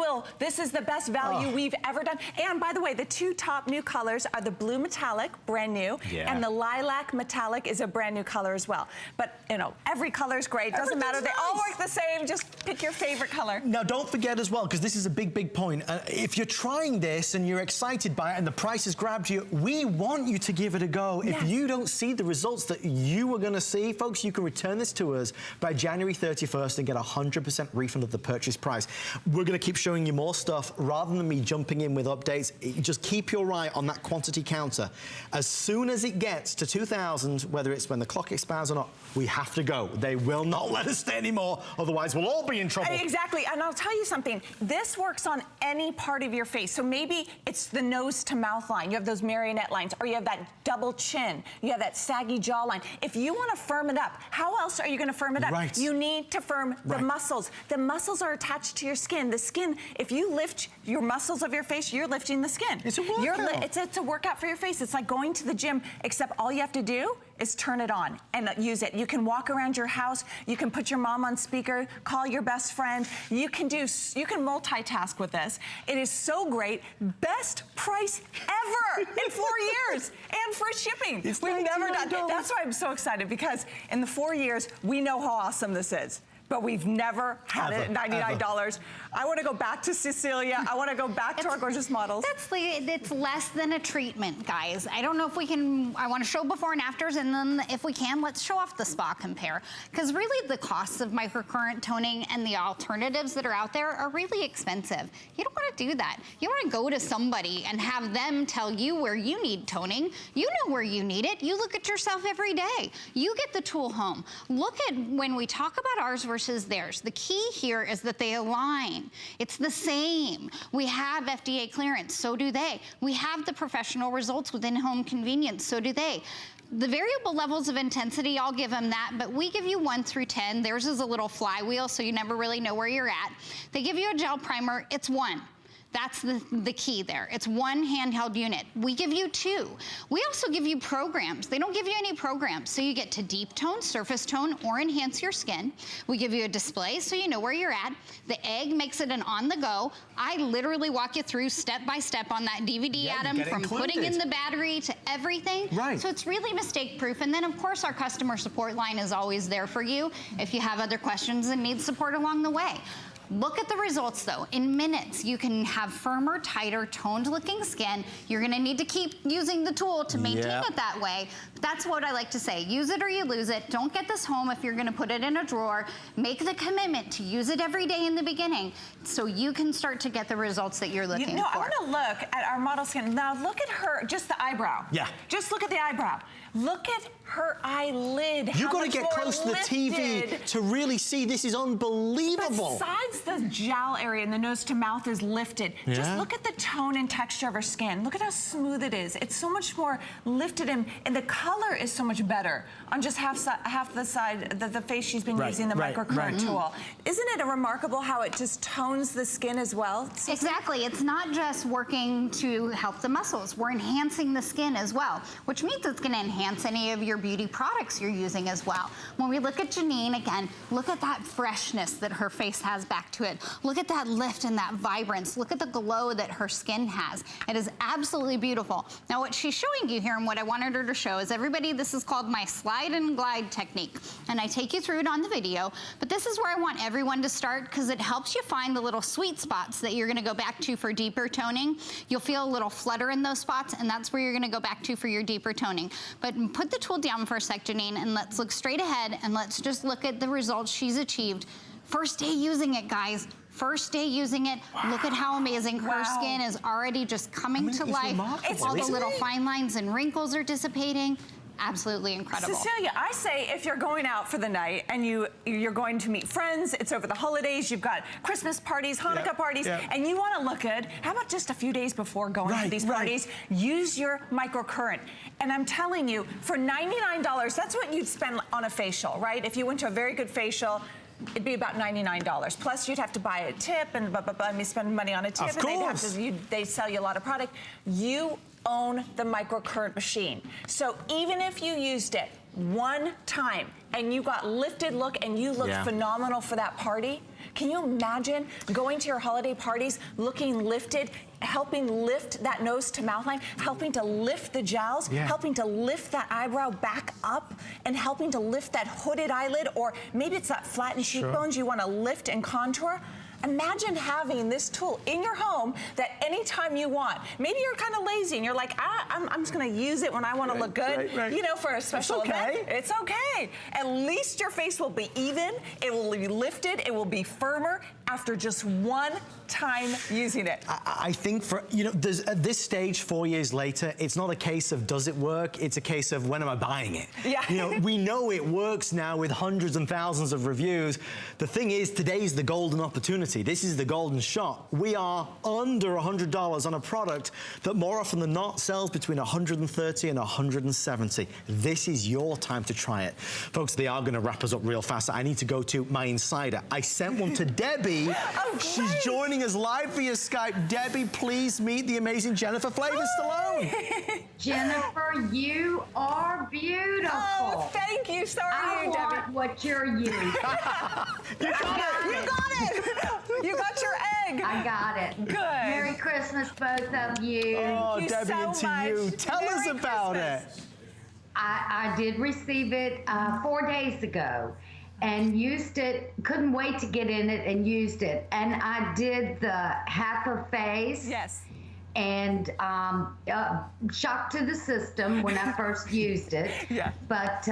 is the best value we've ever done. And by the way, the 2 top new colors are the blue metallic, brand new, and the lilac metallic is a brand new color as well. But, you know, every color is great. Doesn't matter. They all work the same. Just pick your favorite color. Now, don't forget as well, because this is a big, big point. If you're trying this and you're excited by it and the price has grabbed you, we want you to give it a go. Yes. If you don't see the results that you were going to see, folks, you can return this to us by January 31st and get a 100% refund of the purchase price. We're going to keep showing you more stuff rather than me jumping in with updates. Just keep your eye on that quantity counter. As soon as it gets to 2,000, whether it's when the clock expires or not, we have to go. They will not let us stay anymore, otherwise we'll all be in trouble. Exactly, and I'll tell you something. This works on any part of your face. So maybe it's the nose to mouth line. You have those marionette lines, or you have that double chin. You have that saggy jawline. If you want to firm it up, how else are you going to firm it up? Right. You need to firm the muscles. The muscles are attached to your skin. The skin, if you lift your muscles of your face, you're lifting the skin. It's a workout. It's a workout for your face. It's like going to the gym, except all you have to do is turn it on and use it. You can walk around your house. You can put your mom on speaker, call your best friend. You can multitask with this. It is so great. Best price ever in 4 years and free shipping. We've never done. That's why I'm so excited, because in the 4 years, we know how awesome this is. but we've never had it at $99. I want to go back to Cecilia. I want to go back to our gorgeous models. It's less than a treatment, guys. I don't know if we can, I want to show before and afters, and then if we can, let's show off the spa compare. Because really the costs of microcurrent toning and the alternatives that are out there are really expensive. You don't want to do that. You want to go to somebody and have them tell you where you need toning. You know where you need it. You look at yourself every day. You get the tool home. Look at when we talk about ours versus theirs. The key here is that they align. It's the same. We have FDA clearance, so do they. We have the professional results with in-home convenience, so do they. The variable levels of intensity, I'll give them that, but we give you 1 through 10. Theirs is a little flywheel, so you never really know where you're at. They give you a gel primer, it's 1. That's the key there. It's 1 handheld unit. We give you 2. We also give you programs. They don't give you any programs. So you get to deep tone, surface tone, or enhance your skin. We give you a display so you know where you're at. The egg makes it an on the go. I literally walk you through step by step on that DVD, Adam, from putting in the battery to everything. Right. So it's really mistake proof. And then of course our customer support line is always there for you if you have other questions and need support along the way. Look at the results though. In minutes, you can have firmer, tighter, toned looking skin. You're gonna need to keep using the tool to maintain it that way. But that's what I like to say. Use it or you lose it. Don't get this home if you're gonna put it in a drawer. Make the commitment to use it every day in the beginning so you can start to get the results that you're looking for. I wanna look at our model skin. Now look at her, just the eyebrow. Yeah. Just look at the eyebrow. Look at her eyelid. You've got to get close to the TV to really see. This is unbelievable. Besides the jowl area and the nose to mouth is lifted, just look at the tone and texture of her skin. Look at how smooth it is. It's so much more lifted, and the color is so much better on just half the side, the face she's been using the microcurrent tool. Isn't it remarkable how it just tones the skin as well? Exactly. It's not just working to help the muscles. We're enhancing the skin as well, which means it's going to enhance any of your beauty products you're using as well. When we look at Janine, again, look at that freshness that her face has back to it. Look at that lift and that vibrance. Look at the glow that her skin has. It is absolutely beautiful. Now, what she's showing you here and what I wanted her to show is, everybody, this is called my slide and glide technique. And I take you through it on the video, but this is where I want everyone to start because it helps you find the little sweet spots that you're gonna go back to for deeper toning. You'll feel a little flutter in those spots, and that's where you're gonna go back to for your deeper toning. But put the tool down for a sec, Janine, and let's look straight ahead and let's just look at the results she's achieved. First day using it, guys. First day using it. Look at how amazing her skin is already just coming to life. All the little fine lines and wrinkles are dissipating. Absolutely incredible. Cecilia, I say if you're going out for the night and you're going to meet friends, it's over the holidays, you've got Christmas parties, Hanukkah parties, and you want to look good, how about just a few days before going to these parties, use your microcurrent. And I'm telling you, for $99, that's what you'd spend on a facial, right? If you went to a very good facial, it'd be about $99. Plus, you'd have to buy a tip and blah, blah, blah, and spend money on a tip. Of course. And they'd sell you a lot of product. You own the microcurrent machine. So even if you used it one time and you got lifted look and you looked phenomenal for that party, can you imagine going to your holiday parties looking lifted, helping lift that nose to mouth line, helping to lift the jowls, helping to lift that eyebrow back up, and helping to lift that hooded eyelid, or maybe it's that flattened cheekbones you want to lift and contour? Imagine having this tool in your home that anytime you want. Maybe you're kind of lazy and you're like, I'm just going to use it when I want to look good, you know, for a special event. It's okay. At least your face will be even. It will be lifted. It will be firmer after just one time using it. I think for, you know, at this stage, 4 years later, it's not a case of does it work, it's a case of when am I buying it? You know, we know it works now with hundreds and thousands of reviews. The thing is, today's the golden opportunity. This is the golden shot. We are under $100 on a product that more often than not sells between $130 and $170. This is your time to try it. Folks, they are gonna wrap us up real fast. I need to go to my insider. I sent one to Debbie. She's joining us live via Skype. Debbie, please meet the amazing Jennifer Flavor Stallone. Jennifer, you are beautiful. Oh, thank you. So are you, Debbie. I want what you're using. You got it. You got your egg. I got it. Good. Merry Christmas, both of you. Oh, Thank you Debbie, so and to much. you. Tell us about it. I did receive it 4 days ago. and used it, couldn't wait to get in it and used it. And I did the half a face. Yes. And shock to the system when I first used it. Yeah. But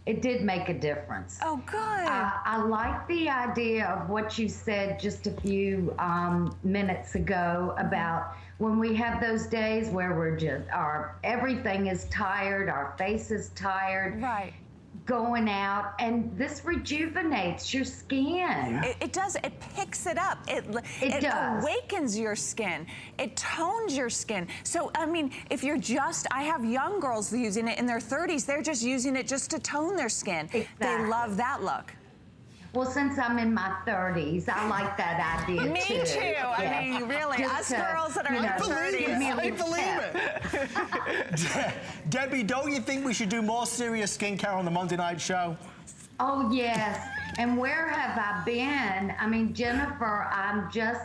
it did make a difference. Oh, good. I like the idea of what you said just a few minutes ago about when we have those days where we're just, everything is tired, our face is tired. Right. Going out, and this rejuvenates your skin. It does. It picks it up. It does. awakens your skin. It tones your skin. So, I mean, if you're I have young girls using it in their 30s. They're just using it just to tone their skin. Exactly. They love that look. Well, since I'm in my 30s, I like that idea too. Me too. Yeah. I mean, really, Just us girls that are in our 30s. I believe it. Debbie, don't you think we should do more serious skincare on the Monday night show? Oh, yes. And where have I been? I mean, Jennifer, I'm just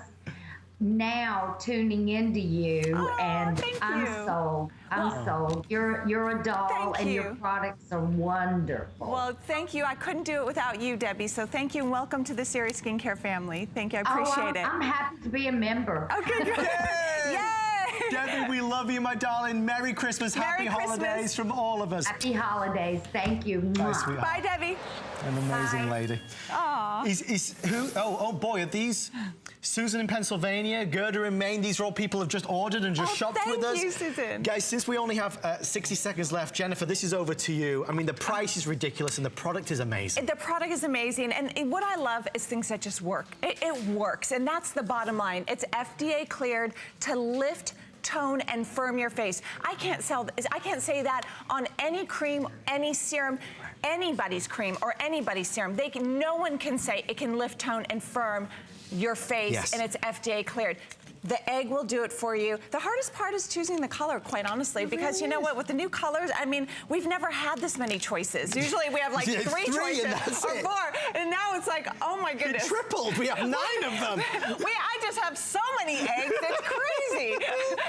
now tuning into you, and I'm sold. I'm sold. You're a doll, and your products are wonderful. Well, thank you. I couldn't do it without you, Debbie. So thank you, and welcome to the Serious Skincare family. Thank you. I appreciate it. I'm happy to be a member. Okay, good. Yay! Debbie, we love you, my darling. Merry Christmas. Happy holidays from all of us. Happy holidays. Thank you. Bye, sweetheart. Bye, Debbie. An amazing lady. Aww. Oh boy, are these Susan in Pennsylvania, Gerda in Maine? These are all people who have just ordered and just shopped with us. Thank you, Susan. Guys, since we only have 60 seconds left, Jennifer, this is over to you. I mean, the price is ridiculous and the product is amazing. The product is amazing, and what I love is things that just work. It works, and that's the bottom line. It's FDA cleared to lift, tone, and firm your face. I can't say that on any cream, any serum, anybody's cream or anybody's serum. No one can say it can lift, tone, and firm your face, and it's FDA cleared. The egg will do it for you. The hardest part is choosing the color, quite honestly, because you know what, with the new colors, I mean, we've never had this many choices. Usually we have like three choices or four, and now it's like, oh my goodness. It tripled, we have 9 of them. I just have so many eggs, it's crazy.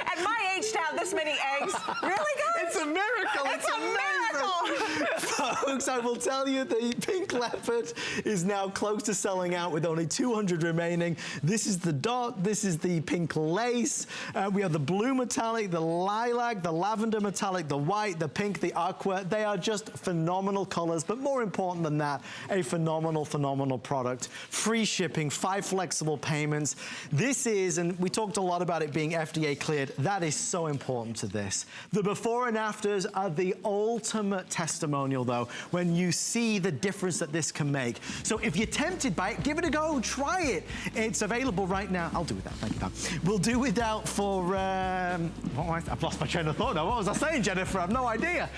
At my age to have this many eggs, really guys? It's a miracle, it's a miracle. Folks, I will tell you, the pink leopard is now close to selling out with only 200 remaining. This is the dot, this is the pink lace. We have the blue metallic, the lilac, the lavender metallic, the white, the pink, the aqua. They are just phenomenal colors, but more important than that, a phenomenal, phenomenal product. Free shipping, 5 flexible payments. This is, and we talked a lot about it being FDA cleared, that is so important to this. The before and afters are the ultimate testimonial though, when you see the difference that this can make. So if you're tempted by it, give it a go, try it. It's available right now. I'll do without, thank you, Pam. We'll do without for, I've lost my train of thought now. What was I saying, Jennifer? I've no idea.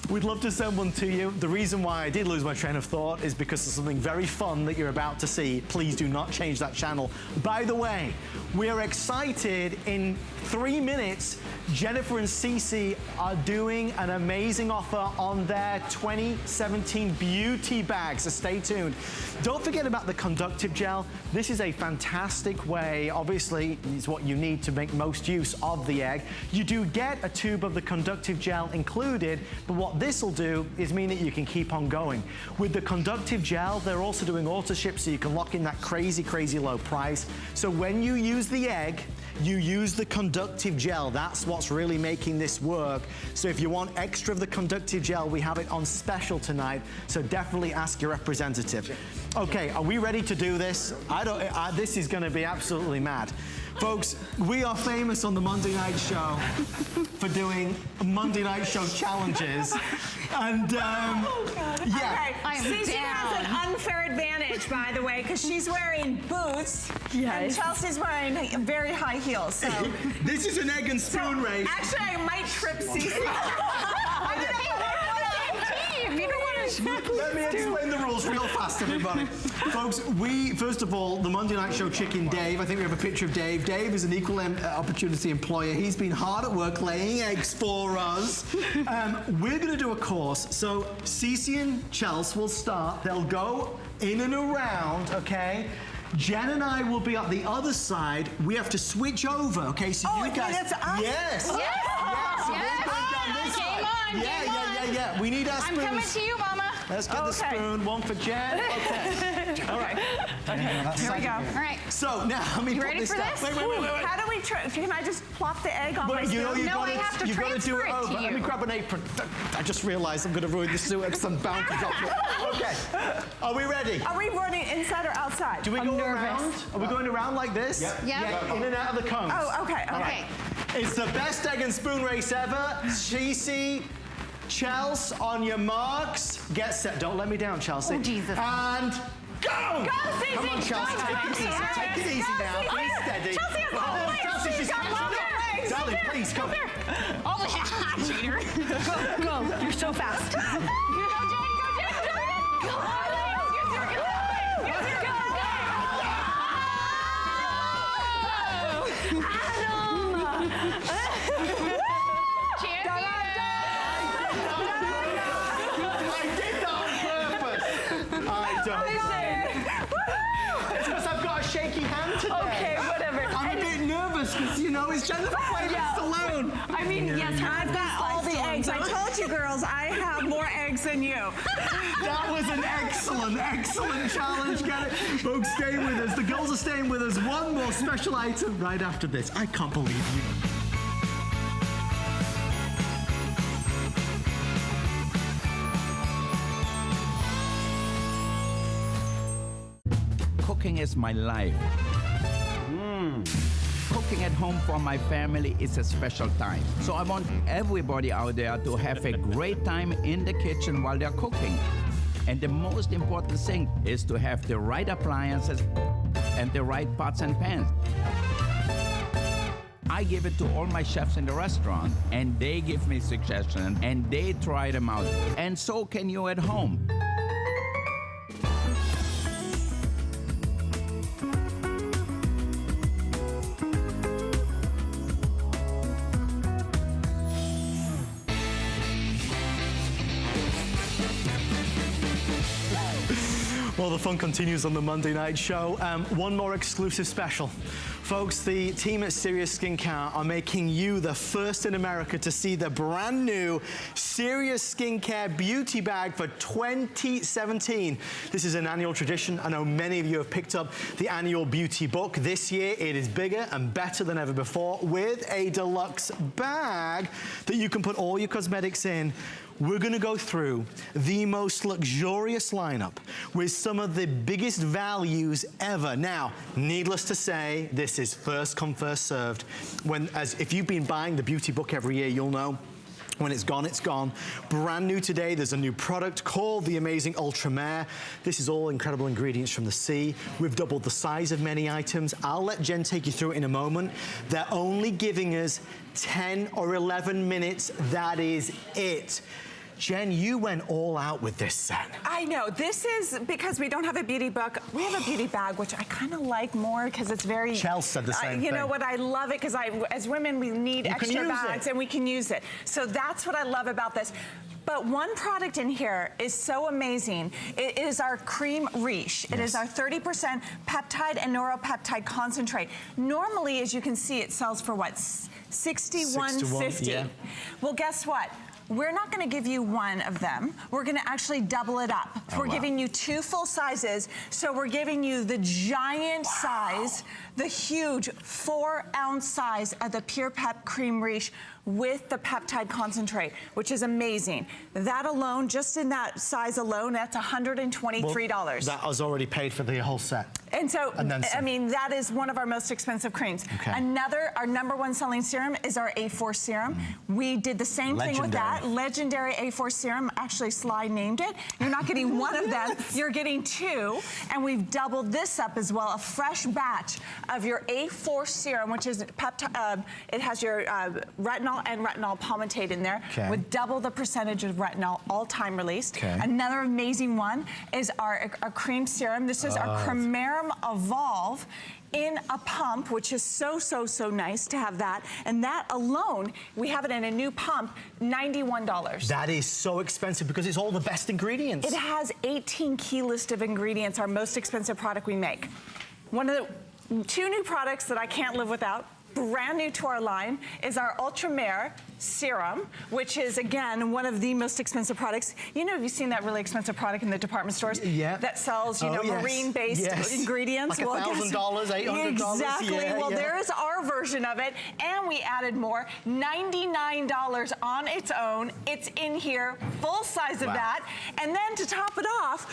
We'd love to send one to you. The reason why I did lose my train of thought is because of something very fun that you're about to see. Please do not change that channel. By the way, we are excited. In 3 minutes, Jennifer and Cece are doing an amazing offer on their 2017 beauty bags, so stay tuned. Don't forget about the conductive gel. This is a fantastic way, obviously, it's what you need to make most use of the egg. You do get a tube of the conductive gel included, but what this will do is mean that you can keep on going. With the conductive gel, they're also doing auto ship, so you can lock in that crazy, crazy low price. So when you use the egg, you use the conductive gel. That's what's really making this work. So if you want extra of the conductive gel, we have it on special tonight. So definitely ask your representative. Okay, are we ready to do this? This is gonna be absolutely mad. Folks, we are famous on the Monday Night Show for doing Monday Night Show challenges. And, yeah. Okay, Cece has an unfair advantage, by the way, because she's wearing boots, and Chelsea's wearing very high heels, so. This is an egg and spoon race. Actually, I might trip Cece. Let me explain the rules real fast, everybody. Folks, first of all, the Monday Night Show Chicken Dave, I think we have a picture of Dave. Dave is an equal opportunity employer. He's been hard at work laying eggs for us. We're going to do a course. So Cece and Chelsea will start. They'll go in and around, okay? Jen and I will be at the other side. We have to switch over, okay? So you guys. That's us? Yes. Yes. So we're going down this side. Game on. Yeah. We need our spoons. I'm coming to you, Mama. Let's get the spoon. One for Jen. Okay. All right. Here we go. All right. So now let me You put ready this for down. this? Wait. How do we can I just plop the egg on my You know, spoon? you've No, got I have to you've got to do transfer it it to over. Let me you. grab an apron. I just realized I'm going to ruin the suit because I'm bounking up. Okay. Are we ready? Are we running inside or outside? Do we go around? Are we going around like this? Yep. Yeah, in and out of the cones. Oh, okay. All right. It's the best egg and spoon race ever. Cece, Chelsea, on your marks, get set. Don't let me down, Chelsea. Oh, Jesus. And go! Go, Cece! Come on, Chelsea. Go, Take it easy. Chelsea. Take it easy now. Chelsea, Please, here. steady. Chelsea has long legs. Chelsea, She's she's got long legs. Darling, please, come. Oh, cheater. Go. You're so fast. Go, Jen. Go, Jen. Go. It's because I've got a shaky hand today. Okay, whatever. I'm a bit nervous because, you know, it's Jennifer Stallone. I mean, yes, I've got all the eggs. I told you, girls, I have more eggs than you. That was an excellent challenge. Get it? Folks, stay with us. The girls are staying with us. One more special item right after this. I can't believe you. Cooking is my life. Cooking at home for my family is a special time. So I want everybody out there to have a great time in the kitchen while they're cooking. And the most important thing is to have the right appliances and the right pots and pans. I give it to all my chefs in the restaurant, and they give me suggestions, and they try them out. And so can you at home. Well, the fun continues on the Monday night show. One more exclusive special. Folks, the team at Serious Skincare are making you the first in America to see the brand new Serious Skincare Beauty Bag for 2017. This is an annual tradition. I know many of you have picked up the annual beauty book. This year, it is bigger and better than ever before with a deluxe bag that you can put all your cosmetics in. We're gonna go through the most luxurious lineup with some of the biggest values ever. Now, needless to say, this is first come, first served. If you've been buying the beauty book every year, you'll know. When it's gone, it's gone. Brand new today, there's a new product called the Amazing Ultramare. This is all incredible ingredients from the sea. We've doubled the size of many items. I'll let Jen take you through it in a moment. They're only giving us 10 or 11 minutes. That is it. Jen, you went all out with this set. I know. This is because we don't have a beauty book. We have a beauty bag, which I kind of like more because it's very... Chelsea said the same You thing. know what? I love it because as women, we need extra bags and we can use it. So that's what I love about this. But one product in here is so amazing. It is our Cream Riche. It is our 30% peptide and neuropeptide concentrate. Normally, as you can see, it sells for what? $61.50. Yeah. Well, guess what? We're not going to give you one of them. We're going to actually double it up. We're giving you 2 full sizes. So we're giving you the giant size, the huge 4-ounce size of the Pure Pep Cream Riche with the peptide concentrate, which is amazing. That alone, just in that size alone, that's $123. Well, that was already paid for the whole set. And so, I mean, that is one of our most expensive creams. Okay. Our #1 selling serum is our A4 serum. We did the same thing with that. Legendary A4 serum. Actually, Sly named it. You're not getting one of them, you're getting 2. And we've doubled this up as well, a fresh batch of your A4 serum, which is peptide, it has your retinol and retinol palmitate in there with double the percentage of retinol, all time released. Another amazing one is our cream serum. This is our Cremerum Evolve in a pump, which is so nice to have that. And that alone, we have it in a new pump, $91. That is so expensive because it's all the best ingredients. It has 18 key list of ingredients, our most expensive product we make. One of the 2 new products that I can't live without, brand new to our line is our Ultramare serum, which is, again, one of the most expensive products. You know, have you seen that really expensive product in the department stores? Yeah. That sells, you know, yes. marine-based Yes. ingredients. Like $1,000, $800. Exactly. Yeah, well, yeah. there is our version of it, and we added more. $99 on its own. It's in here, full size of that. And then to top it off,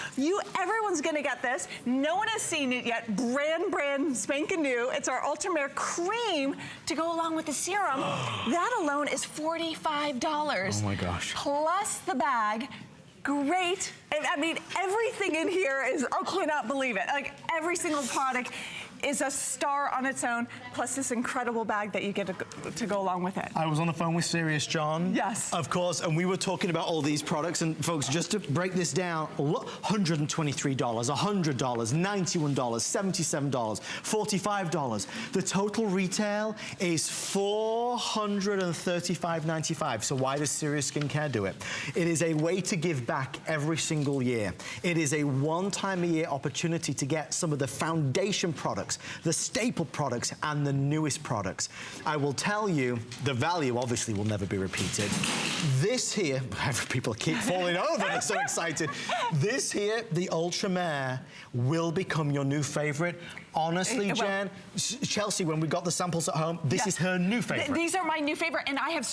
everyone's gonna get this. No one has seen it yet. Brand spanking new. It's our Ultramare cream to go along with the serum. That alone is $45. Oh my gosh. Plus the bag. Great. And I mean, everything in here is, I cannot believe it. Like, every single product is a star on its own, plus this incredible bag that you get to go along with it. I was on the phone with Serious John. Yes. Of course, and we were talking about all these products, and folks, just to break this down, $123, $100, $91, $77, $45. The total retail is $435.95. So why does Serious Skincare do it? It is a way to give back every single year. It is a one-time-a-year opportunity to get some of the foundation products, the staple products, and the newest products. I will tell you, the value obviously will never be repeated. This here, people keep falling over, they're so excited. This here, the Ultramare, will become your new favorite. Honestly, Jen, Chelsea, when we got the samples at home, this is her new favorite. These are my new favorite, and I have